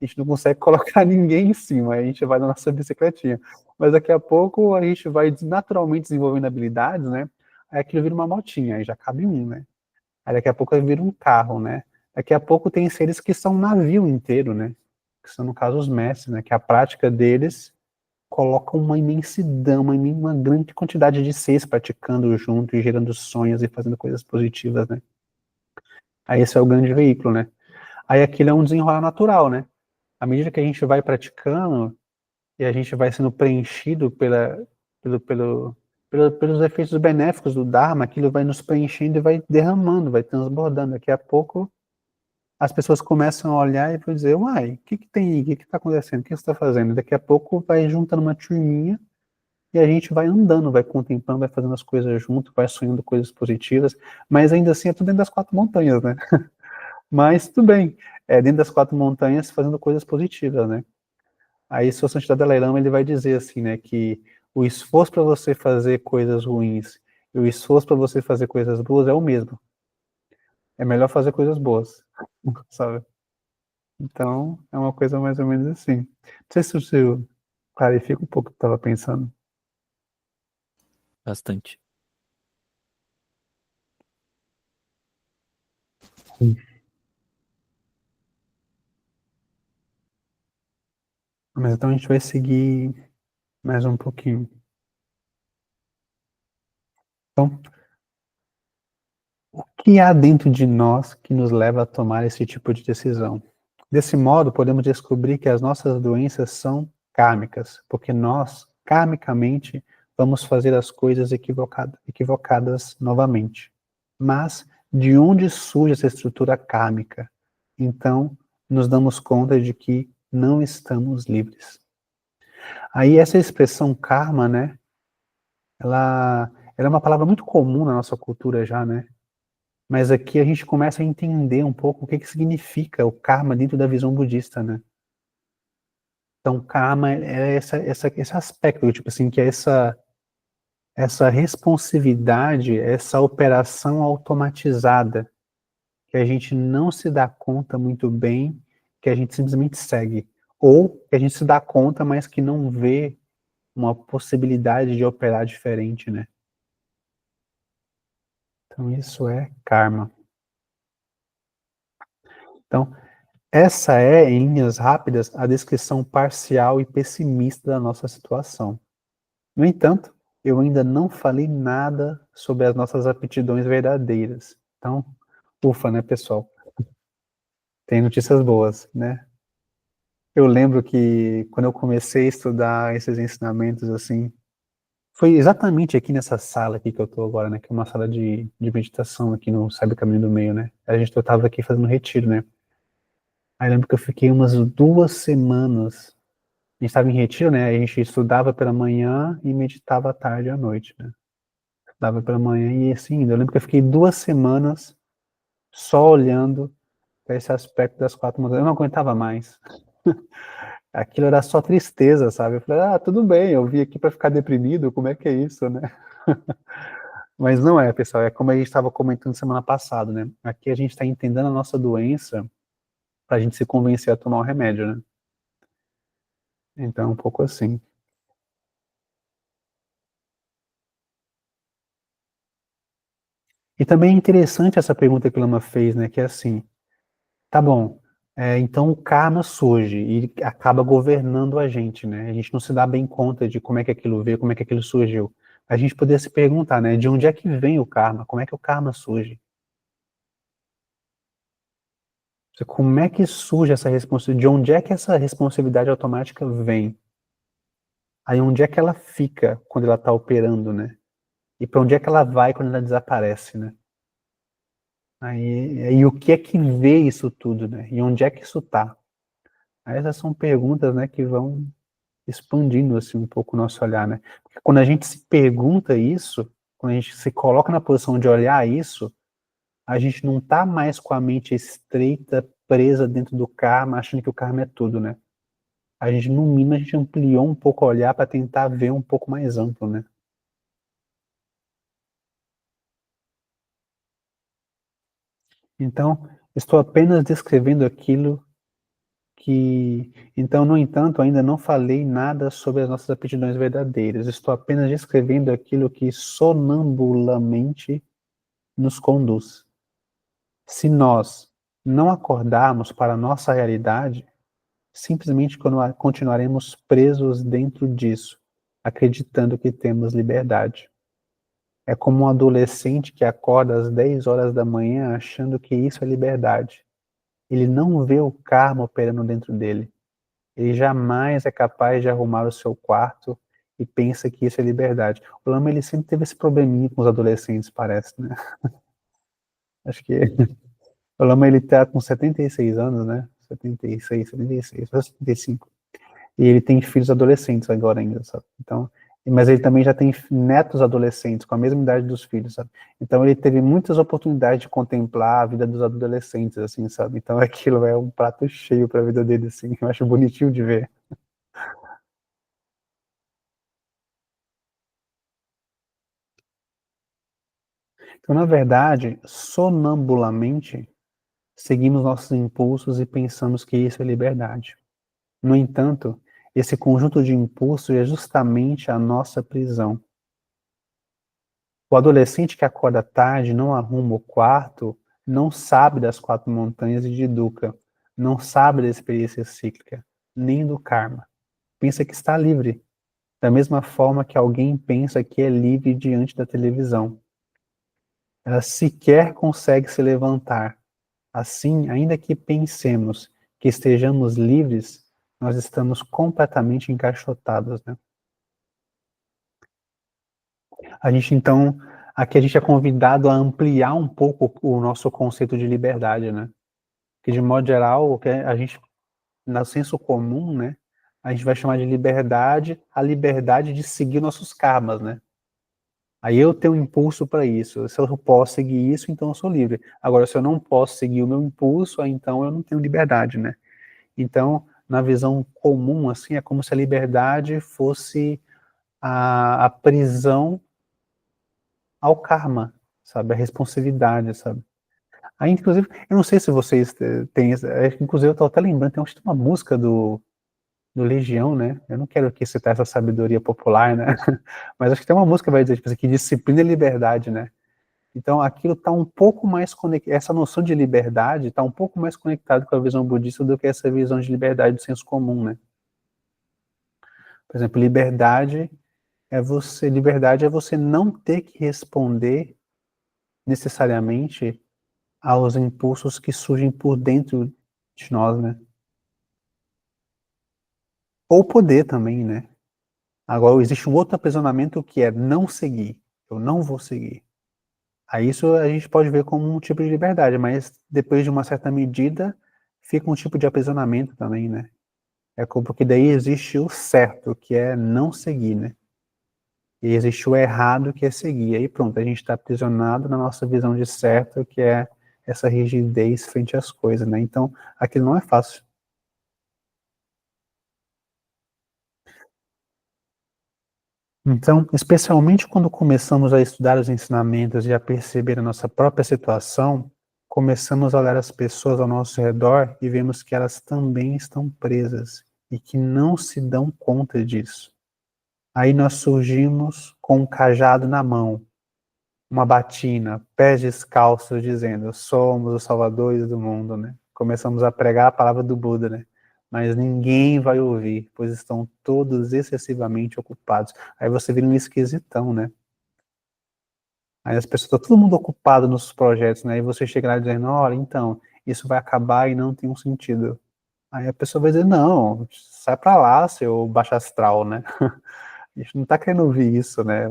Speaker 1: A gente não consegue colocar ninguém em cima, aí a gente vai na nossa bicicletinha. Mas daqui a pouco a gente vai naturalmente desenvolvendo habilidades, né? Aí aquilo vira uma motinha, aí já cabe um, né? Aí daqui a pouco vira um carro, né? Daqui a pouco tem seres que são um navio inteiro, né? Que são, no caso, os mestres, né? Que a prática deles coloca uma imensidão, uma grande quantidade de seres praticando junto e gerando sonhos e fazendo coisas positivas, né? Aí esse é o grande veículo, né? Aí aquilo é um desenrolar natural, né? À medida que a gente vai praticando e a gente vai sendo preenchido pelo, pelo, pelos efeitos benéficos do Dharma, aquilo vai nos preenchendo e vai derramando, vai transbordando. Daqui a pouco as pessoas começam a olhar e vão dizer, uai, o que tem aí? O que está acontecendo? O que você está fazendo? Daqui a pouco vai juntando uma turminha e a gente vai andando, vai contemplando, vai fazendo as coisas junto, vai sonhando coisas positivas, mas ainda assim é tudo dentro das 4 montanhas, né? Mas tudo bem, é dentro das 4 montanhas fazendo coisas positivas, né? Aí, Sua Santidade Dalai Lama, ele vai dizer assim, né, que o esforço para você fazer coisas ruins e o esforço para você fazer coisas boas é o mesmo. É melhor fazer coisas boas, sabe? Então, é uma coisa mais ou menos assim. Não sei se você clarifica um pouco o que eu estava pensando.
Speaker 2: Bastante.
Speaker 1: Mas então a gente vai seguir mais um pouquinho. Então, o que há dentro de nós que nos leva a tomar esse tipo de decisão? Desse modo, podemos descobrir que as nossas doenças são kármicas, porque nós, karmicamente, vamos fazer as coisas equivocadas novamente. Mas, de onde surge essa estrutura kármica? Então, nos damos conta de que não estamos livres. Aí, essa expressão karma, né, ela é uma palavra muito comum na nossa cultura já, né? Mas aqui a gente começa a entender um pouco o que significa o karma dentro da visão budista, né? Então, karma é esse aspecto, tipo assim, que é essa responsividade, essa operação automatizada, que a gente não se dá conta muito bem, que a gente simplesmente segue. Ou que a gente se dá conta, mas que não vê uma possibilidade de operar diferente, né? Então, isso é karma. Então, Essa é, em linhas rápidas, a descrição parcial e pessimista da nossa situação. No entanto, eu ainda não falei nada sobre as nossas aptidões verdadeiras. Então, ufa, né, pessoal? Tem notícias boas, né? Eu lembro que quando eu comecei a estudar esses ensinamentos, assim, foi exatamente aqui nessa sala aqui que eu tô agora, né? Que é uma sala de meditação aqui no Sabe Caminho do Meio, né? Eu tava aqui fazendo retiro, né? Aí eu lembro que eu fiquei umas 2 semanas. A gente estava em retiro, né? A gente estudava pela manhã e meditava à tarde e à noite, né? Estudava pela manhã e assim, eu lembro que eu fiquei 2 semanas só olhando para esse aspecto das 4 montanhas. Eu não aguentava mais. Aquilo era só tristeza, sabe? Eu falei, tudo bem, eu vim aqui para ficar deprimido, como é que é isso, né? Mas não é, pessoal, é como a gente estava comentando semana passada, né? Aqui a gente está entendendo a nossa doença para a gente se convencer a tomar o remédio, né? Então é um pouco assim. E também é interessante essa pergunta que o Lama fez, né? Que é assim, tá bom, então o karma surge e acaba governando a gente, né? A gente não se dá bem conta de como é que aquilo veio, como é que aquilo surgiu. A gente poderia se perguntar, né? De onde é que vem o karma? Como é que o karma surge? Como é que surge essa responsabilidade? De onde é que essa responsabilidade automática vem? Aí onde é que ela fica quando ela está operando, né? E para onde é que ela vai quando ela desaparece, né? Aí o que é que vê isso tudo, né? E onde é que isso está? Essas são perguntas, né, que vão expandindo assim um pouco o nosso olhar, né? Porque quando a gente se pergunta isso, quando a gente se coloca na posição de olhar isso, a gente não está mais com a mente estreita, presa dentro do karma, achando que o karma é tudo, né? A gente, no mínimo, a gente ampliou um pouco o olhar para tentar ver um pouco mais amplo, né? Então, estou apenas descrevendo aquilo que... Então, no entanto, ainda não falei nada sobre as nossas aptidões verdadeiras. Estou apenas descrevendo aquilo que sonambulamente nos conduz. Se nós não acordarmos para a nossa realidade, simplesmente continuaremos presos dentro disso, acreditando que temos liberdade. É como um adolescente que acorda às 10 horas da manhã achando que isso é liberdade. Ele não vê o karma operando dentro dele. Ele jamais é capaz de arrumar o seu quarto e pensa que isso é liberdade. O Lama, ele sempre teve esse probleminha com os adolescentes, parece, né? Acho que o Lama, ele tá com 76 anos, né? 76, 76, 75. E ele tem filhos adolescentes agora ainda, sabe? Então, mas ele também já tem netos adolescentes, com a mesma idade dos filhos, sabe? Então ele teve muitas oportunidades de contemplar a vida dos adolescentes, assim, sabe? Então aquilo é um prato cheio para a vida dele, assim, eu acho bonitinho de ver. Então, na verdade, sonambulamente, seguimos nossos impulsos e pensamos que isso é liberdade. No entanto, esse conjunto de impulsos é justamente a nossa prisão. O adolescente que acorda tarde, não arruma o quarto, não sabe das 4 montanhas e de Dukkha, não sabe da experiência cíclica, nem do karma. Pensa que está livre, da mesma forma que alguém pensa que é livre diante da televisão. Ela sequer consegue se levantar. Assim, ainda que pensemos que estejamos livres, nós estamos completamente encaixotados, né? A gente, então, aqui a gente é convidado a ampliar um pouco o nosso conceito de liberdade, né? Que, de modo geral, o que a gente, no senso comum, né, a gente vai chamar de liberdade a liberdade de seguir nossos karmas, né? Aí eu tenho um impulso para isso. Se eu posso seguir isso, então eu sou livre. Agora, se eu não posso seguir o meu impulso, então eu não tenho liberdade, né? Então, na visão comum, assim, é como se a liberdade fosse a prisão ao karma, sabe? A responsividade, sabe? Aí, inclusive, eu não sei se vocês têm, inclusive eu tô até lembrando, tem uma música do Legião, né? Eu não quero aqui citar essa sabedoria popular, né? Mas acho que tem uma música que vai dizer, tipo assim, que disciplina é liberdade, né? Então, aquilo está um pouco mais conectado, essa noção de liberdade está um pouco mais conectado com a visão budista do que essa visão de liberdade do senso comum, né? Por exemplo, liberdade é você não ter que responder necessariamente aos impulsos que surgem por dentro de nós, né? Ou poder também, né? Agora, existe um outro aprisionamento que é não seguir. Eu não vou seguir. Aí isso a gente pode ver como um tipo de liberdade, mas depois de uma certa medida, fica um tipo de aprisionamento também, né? Porque daí existe o certo, que é não seguir, né? E existe o errado, que é seguir. Aí pronto, a gente está aprisionado na nossa visão de certo, que é essa rigidez frente às coisas, né? Então, aquilo não é fácil. Então, especialmente quando começamos a estudar os ensinamentos e a perceber a nossa própria situação, começamos a olhar as pessoas ao nosso redor e vemos que elas também estão presas e que não se dão conta disso. Aí nós surgimos com um cajado na mão, uma batina, pés descalços, dizendo: somos os salvadores do mundo, né? Começamos a pregar a palavra do Buda, né? Mas ninguém vai ouvir, pois estão todos excessivamente ocupados. Aí você vira um esquisitão, né? Aí as pessoas, tá todo mundo ocupado nos projetos, né? E você chega lá dizendo: olha, então, isso vai acabar e não tem um sentido. Aí a pessoa vai dizer: não, sai pra lá, seu baixo astral, né? A gente não tá querendo ouvir isso, né?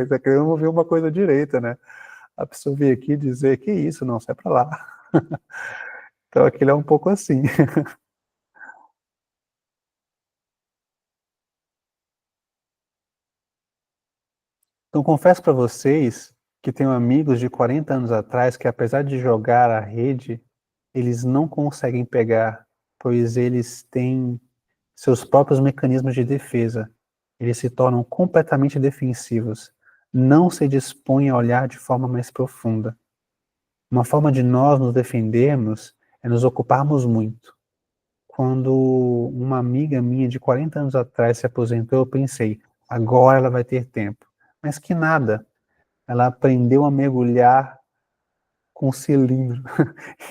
Speaker 1: Tá querendo ouvir uma coisa direita, né? A pessoa vir aqui dizer: que isso, não, sai pra lá. Então aquilo é um pouco assim. Então confesso para vocês que tenho amigos de 40 anos atrás que, apesar de jogar a rede, eles não conseguem pegar, pois eles têm seus próprios mecanismos de defesa. Eles se tornam completamente defensivos. Não se dispõem a olhar de forma mais profunda. Uma forma de nós nos defendermos é nos ocuparmos muito. Quando uma amiga minha de 40 anos atrás se aposentou, eu pensei: agora ela vai ter tempo. Mas que nada. Ela aprendeu a mergulhar com cilindro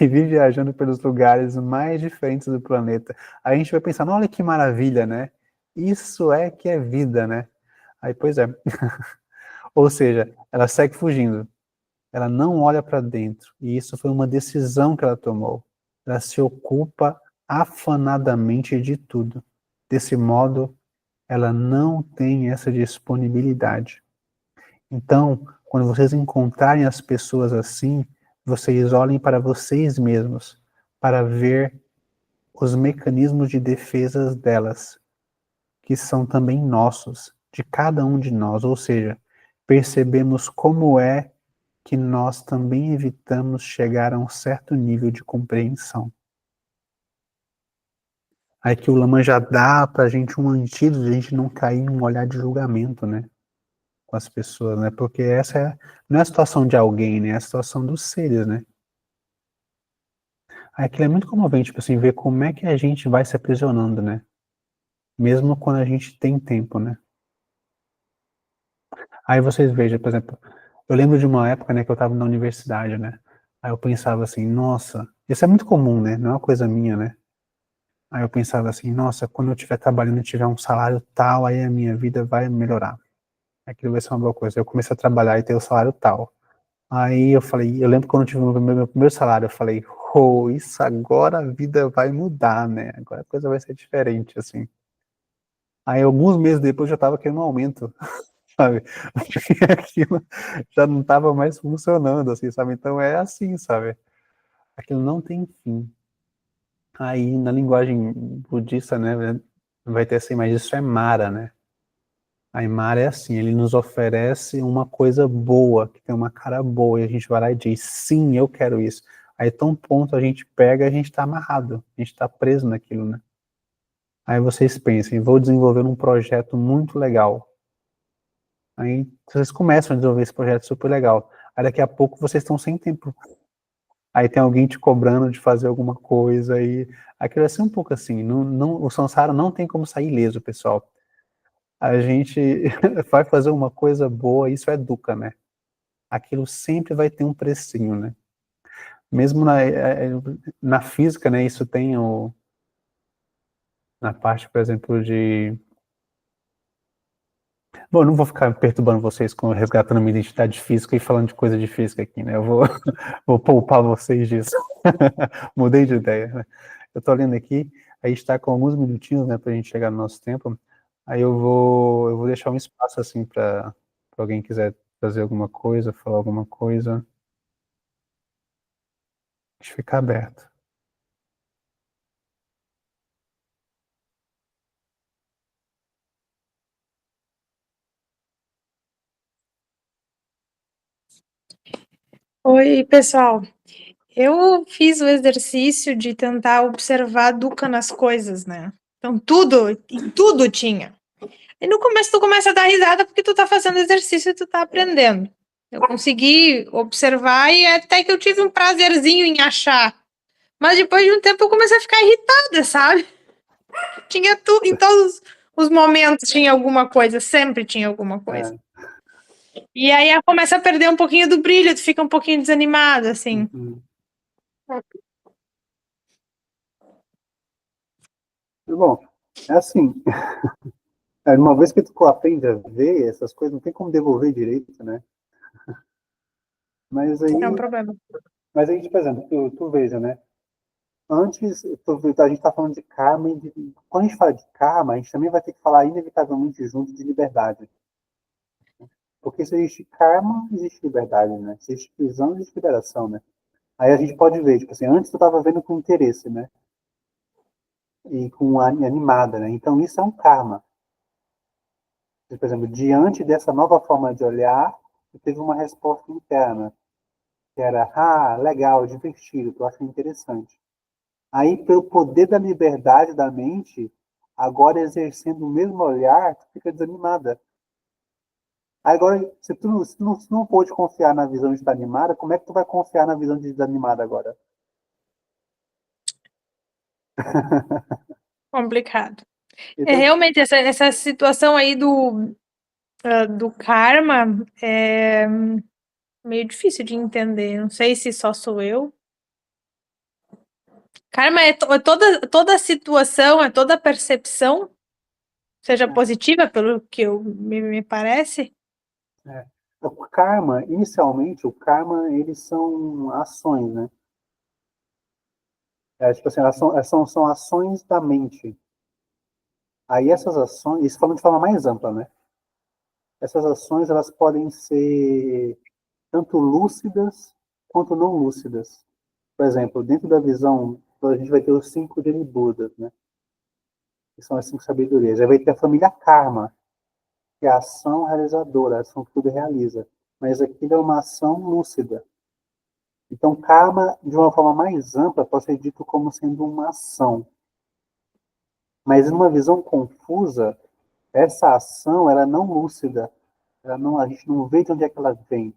Speaker 1: e vive viajando pelos lugares mais diferentes do planeta. Aí a gente vai pensar: olha que maravilha, né? Isso é que é vida, né? Aí, pois é. Ou seja, ela segue fugindo. Ela não olha para dentro. E isso foi uma decisão que ela tomou. Ela se ocupa afanadamente de tudo. Desse modo, ela não tem essa disponibilidade. Então, quando vocês encontrarem as pessoas assim, vocês olhem para vocês mesmos, para ver os mecanismos de defesa delas, que são também nossos, de cada um de nós. Ou seja, percebemos como é que nós também evitamos chegar a um certo nível de compreensão. Aí que o Lama já dá pra gente um antídoto de a gente não cair em um olhar de julgamento, né? Com as pessoas, né? Porque não é a situação de alguém, né? É a situação dos seres, né? Aí aquilo é muito comovente, tipo assim, ver como é que a gente vai se aprisionando, né? Mesmo quando a gente tem tempo, né? Aí vocês vejam, por exemplo, eu lembro de uma época, né, que eu estava na universidade, né? Aí eu pensava assim: nossa, isso é muito comum, né? Não é uma coisa minha, né? Aí eu pensava assim: nossa, quando eu estiver trabalhando e tiver um salário tal, aí a minha vida vai melhorar. Aquilo vai ser uma boa coisa. Eu comecei a trabalhar e ter o salário tal. Aí eu falei, eu lembro quando eu tive meu primeiro salário, eu falei: oh, isso agora a vida vai mudar, né? Agora a coisa vai ser diferente, assim. Aí alguns meses depois eu já tava querendo um aumento, sabe? Porque aquilo já não tava mais funcionando, assim, sabe? Então é assim, sabe? Aquilo não tem fim. Aí na linguagem budista, né, vai ter assim: mas isso é Mara, né? A Mara é assim: ele nos oferece uma coisa boa, que tem uma cara boa, e a gente vai lá e diz: sim, eu quero isso. Aí tão ponto a gente pega, a gente tá amarrado, a gente tá preso naquilo, né? Aí vocês pensem: vou desenvolver um projeto muito legal. Aí vocês começam a desenvolver esse projeto super legal. Aí daqui a pouco vocês estão sem tempo. Aí tem alguém te cobrando de fazer alguma coisa, aí aquilo é assim um pouco assim. O samsara não tem como sair ileso, pessoal. A gente vai fazer uma coisa boa, isso é dukkha, né? aquilo sempre vai ter um precinho, né? Mesmo na física, né, isso tem na parte, por exemplo, de... Bom, eu não vou ficar perturbando vocês com resgatando minha identidade física e falando de coisa de física aqui, né? Eu vou, vou poupar vocês disso. Mudei de ideia, né? Eu tô lendo aqui, a gente tá com alguns minutinhos, né, pra gente chegar no nosso tempo. Aí eu vou deixar um espaço, assim, para alguém quiser fazer alguma coisa, falar alguma coisa. Deixa eu ficar aberto.
Speaker 4: Oi, pessoal. Eu fiz o exercício de tentar observar a Duca nas coisas, né? Então, em tudo tinha. E no começo tu começa a dar risada porque tu tá fazendo exercício e tu tá aprendendo. Eu consegui observar e até que eu tive um prazerzinho em achar. Mas depois de um tempo eu comecei a ficar irritada, sabe? Tinha tudo, em todos os momentos tinha alguma coisa, sempre tinha alguma coisa. E aí começa a perder um pouquinho do brilho, tu fica um pouquinho desanimado, assim.
Speaker 1: Uhum. Bom, é assim, uma vez que tu aprende a ver essas coisas, não tem como devolver direito, né? Mas aí,
Speaker 4: É um problema.
Speaker 1: por exemplo, tu veja, né? Antes, a gente está falando de karma, quando a gente fala de karma, a gente também vai ter que falar inevitavelmente junto de liberdade. Porque se existe karma, existe liberdade, né? Se existe prisão, existe liberação, né? Aí a gente pode ver, tipo assim, antes tu estava vendo com interesse, né? E com animada, né? Então isso é um karma. Por exemplo, diante dessa nova forma de olhar, tu teve uma resposta interna, que era, legal, divertido, tu acha interessante. Aí, pelo poder da liberdade da mente, agora exercendo o mesmo olhar, tu fica desanimada. Agora, se tu não pôde confiar na visão de estar animada, como é que tu vai confiar na visão de desanimada agora?
Speaker 4: Complicado.
Speaker 1: Então,
Speaker 4: Realmente, essa situação aí do karma é meio difícil de entender. Não sei se só sou eu. Karma é toda situação, é toda percepção, seja positiva, pelo que me parece.
Speaker 1: o karma, inicialmente, eles são ações, né? Tipo assim, são ações da mente. Aí essas ações, isso falando de forma mais ampla, né? Essas ações, elas podem ser tanto lúcidas quanto não lúcidas. Por exemplo, dentro da visão, a gente vai ter os 5 Budas, né? Que são as 5 sabedorias. Aí vai ter a família karma, que é a ação realizadora, a ação que tudo realiza. Mas aquilo é uma ação lúcida. Então, karma, de uma forma mais ampla, pode ser dito como sendo uma ação. Mas numa visão confusa, essa ação ela é não lúcida. A gente não vê de onde é que ela vem.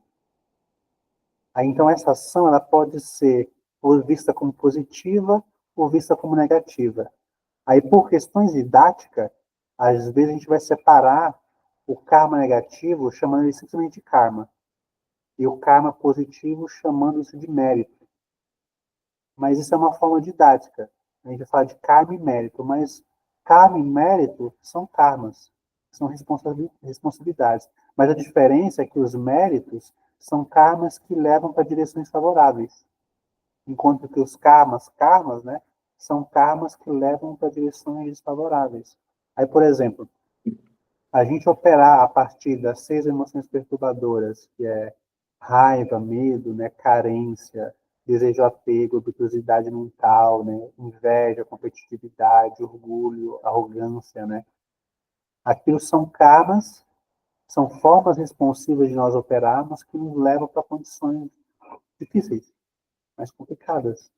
Speaker 1: Aí, então, essa ação ela pode ser ou vista como positiva ou vista como negativa. Aí, por questões didáticas, às vezes a gente vai separar o karma negativo chamando ele simplesmente de karma. E o karma positivo chamando isso de mérito. Mas isso é uma forma didática. A gente vai falar de karma e mérito, mas karma e mérito são karmas, são responsabilidades. Mas a diferença é que os méritos são karmas que levam para direções favoráveis, enquanto que os karmas, né, são karmas que levam para direções desfavoráveis. Aí, por exemplo, a gente operar a partir das 6 emoções perturbadoras, que é raiva, medo, né, carência, desejo, apego, obtusidade mental, né, inveja, competitividade, orgulho, arrogância, né. Aquilo são karmas, são formas responsivas de nós operarmos que nos levam para condições difíceis, mais complicadas.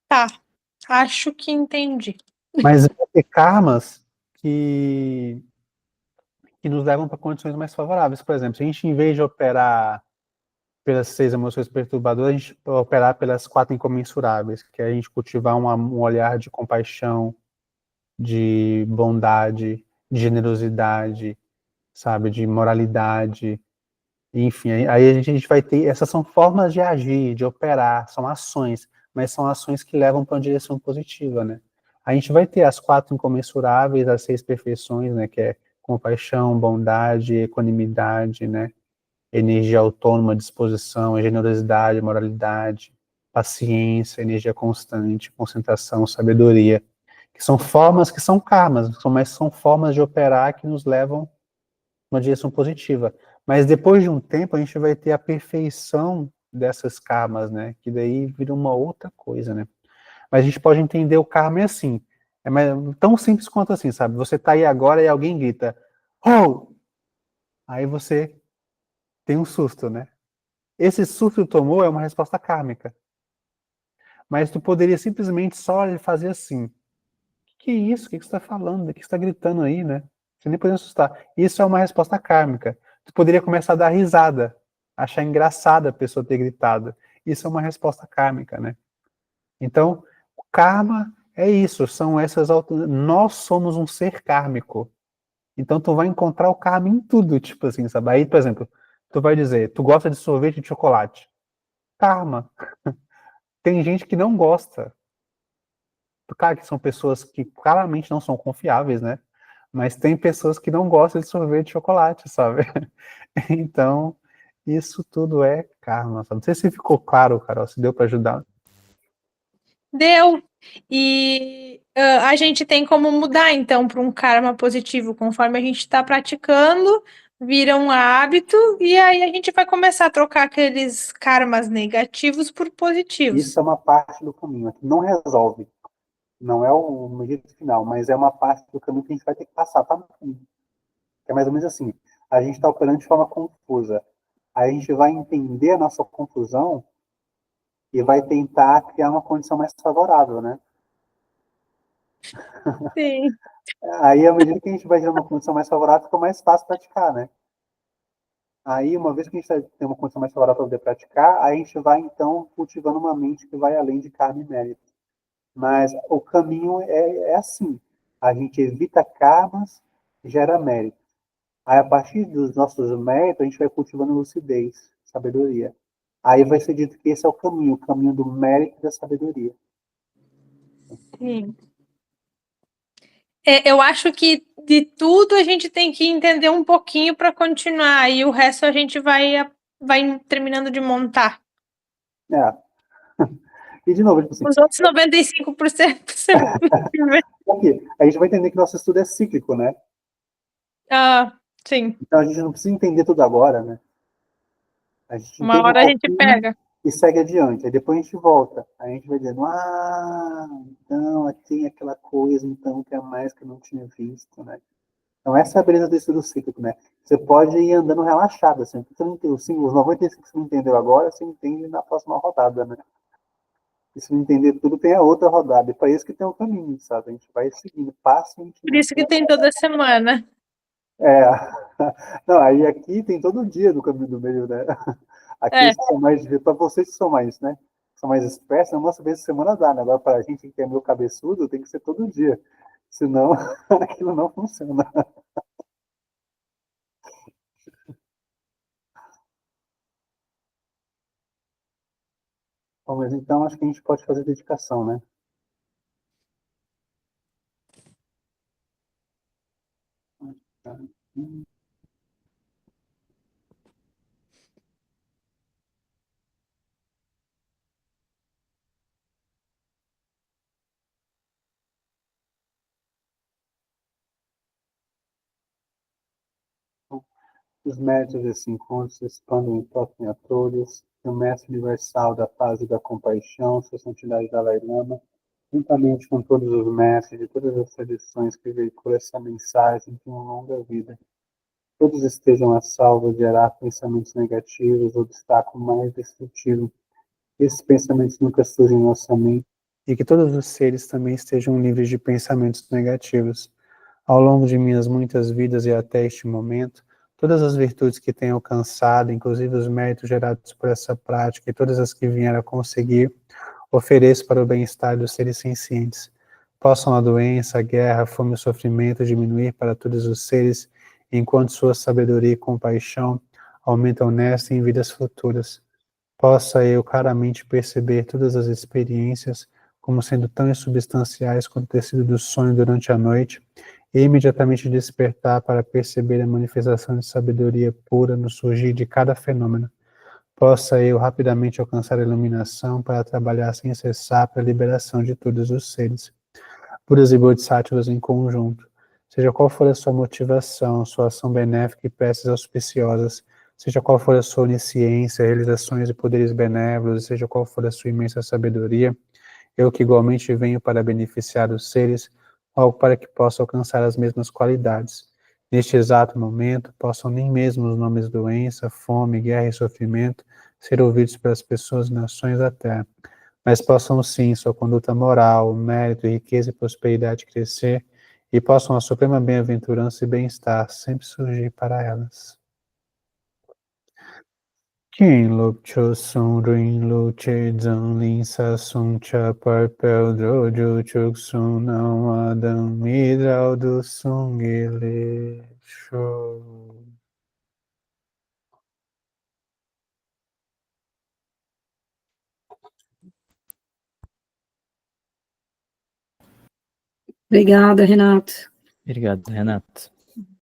Speaker 4: Tá, acho que entendi.
Speaker 1: Mas vai ter karmas que nos levam para condições mais favoráveis. Por exemplo, se a gente, em vez de operar pelas 6 emoções perturbadoras, a gente operar pelas 4 incomensuráveis, que é a gente cultivar um olhar de compaixão, de bondade, de generosidade, sabe, de moralidade, enfim, aí a gente vai ter, essas são formas de agir, de operar, são ações, mas são ações que levam para uma direção positiva, né? A gente vai ter as 4 incomensuráveis, as 6 perfeições, né, que é compaixão, bondade, equanimidade, né, energia autônoma, disposição, generosidade, moralidade, paciência, energia constante, concentração, sabedoria, que são formas que são karmas, mas são formas de operar que nos levam uma direção positiva. Mas depois de um tempo, a gente vai ter a perfeição dessas karmas, né? Que daí vira uma outra coisa, né? Mas a gente pode entender o karma assim. Tão simples quanto assim, sabe? Você tá aí agora e alguém grita, oh! Aí você tem um susto, né? Esse susto que tu tomou é uma resposta kármica. Mas tu poderia simplesmente só fazer assim. Que é isso? O que você está falando? O que você está gritando aí, né? Você nem poderia assustar. Isso é uma resposta kármica. Tu poderia começar a dar risada, achar engraçada a pessoa ter gritado. Isso é uma resposta kármica, né? Então, o karma é isso, são essas nós somos um ser kármico. Então tu vai encontrar o karma em tudo, tipo assim, sabe? Aí, por exemplo, tu vai dizer, tu gosta de sorvete de chocolate. Karma. Tem gente que não gosta. Claro que são pessoas que claramente não são confiáveis, né? Mas tem pessoas que não gostam de sorvete de chocolate, sabe? Então, isso tudo é karma, sabe? Não sei se ficou claro, Carol, se deu para ajudar.
Speaker 4: Deu. E a gente tem como mudar, então, para um karma positivo, conforme a gente está praticando, vira um hábito, e aí a gente vai começar a trocar aqueles karmas negativos por positivos.
Speaker 1: Isso é uma parte do caminho, que não resolve. Não é o medida final, mas é uma parte do caminho que a gente vai ter que passar, tá no caminho. É mais ou menos assim, a gente está operando de forma confusa. Aí a gente vai entender a nossa confusão e vai tentar criar uma condição mais favorável, né?
Speaker 4: Sim.
Speaker 1: Aí, à medida que a gente vai gerar uma condição mais favorável, fica mais fácil praticar, né? Aí, uma vez que a gente tem uma condição mais favorável para poder praticar, aí a gente vai, então, cultivando uma mente que vai além de karma e mérito. Mas o caminho é assim. A gente evita karmas, gera mérito. Aí, a partir dos nossos méritos, a gente vai cultivando lucidez, sabedoria. Aí vai ser dito que esse é o caminho do mérito e da sabedoria.
Speaker 4: Sim. Eu acho que de tudo a gente tem que entender um pouquinho para continuar, e o resto a gente vai terminando de montar.
Speaker 1: É. E, de novo, tipo assim,
Speaker 4: Os outros 95% você
Speaker 1: aqui, a gente vai entender que nosso estudo é cíclico, né?
Speaker 4: sim.
Speaker 1: Então a gente não precisa entender tudo agora, né? A gente
Speaker 4: Uma
Speaker 1: entende um
Speaker 4: hora a gente
Speaker 1: pouquinho
Speaker 4: pega.
Speaker 1: e segue adiante. Aí depois a gente volta. Aí a gente vai dizendo, então tem aquela coisa, então, que é mais que eu não tinha visto, né? Então essa é a beleza do estudo cíclico, né? Você pode ir andando relaxado, assim. Você não tem, os 95 que você não entendeu agora, você entende na próxima rodada, né? E se não entender tudo, tem a outra rodada. E para isso que tem o caminho, sabe? A gente vai seguindo pacientemente.
Speaker 4: Por isso que tem toda semana.
Speaker 1: É. Não, aí aqui tem todo dia do caminho do meio, né? Aqui são mais, para vocês que são mais, né? São mais espécies, uma vez por semana dá, né? Agora para a gente que é meio cabeçudo, tem que ser todo dia. Senão, aquilo não funciona. Bom, mas então acho que a gente pode fazer dedicação, né? Os méritos desse encontro se expandem e toquem a todos. Que o Mestre Universal da Paz e da Compaixão, Sua Santidade Dalai Lama, juntamente com todos os mestres de todas as tradições que veiculam essa mensagem de uma longa vida, todos estejam a salvo de gerar pensamentos negativos, obstáculo mais destrutivo. Esses pensamentos nunca surgem em nossa mente. E que todos os seres também estejam livres de pensamentos negativos. Ao longo de minhas muitas vidas e até este momento, todas as virtudes que tenho alcançado, inclusive os méritos gerados por essa prática e todas as que vieram a conseguir, ofereço para o bem-estar dos seres sencientes. Possam a doença, a guerra, a fome e o sofrimento diminuir para todos os seres, enquanto sua sabedoria e compaixão aumentam nesta e em vidas futuras. Possa eu claramente perceber todas as experiências como sendo tão insubstanciais quanto o tecido do sonho durante a noite, e imediatamente despertar para perceber a manifestação de sabedoria pura no surgir de cada fenômeno. Possa eu rapidamente alcançar a iluminação para trabalhar sem cessar para a liberação de todos os seres. Budas e Bodhisattvas em conjunto. Seja qual for a sua motivação, sua ação benéfica e preces auspiciosas, seja qual for a sua onisciência, realizações e poderes benévolos, seja qual for a sua imensa sabedoria, eu que igualmente venho para beneficiar os seres, algo para que possa alcançar as mesmas qualidades. Neste exato momento, possam nem mesmo os nomes doença, fome, guerra e sofrimento ser ouvidos pelas pessoas e nações da Terra, mas possam sim sua conduta moral, mérito, riqueza e prosperidade crescer, e possam a suprema bem-aventurança e bem-estar sempre surgir para elas. Quem Lop Cho Sung Rin Lu Che Zang Lin Sa Sung Cha Par Pel Dro Ju Chuk Sun Não Adam Midrau do Sung Ele Show.
Speaker 3: Obrigada, Renato.
Speaker 2: Obrigado, Renato.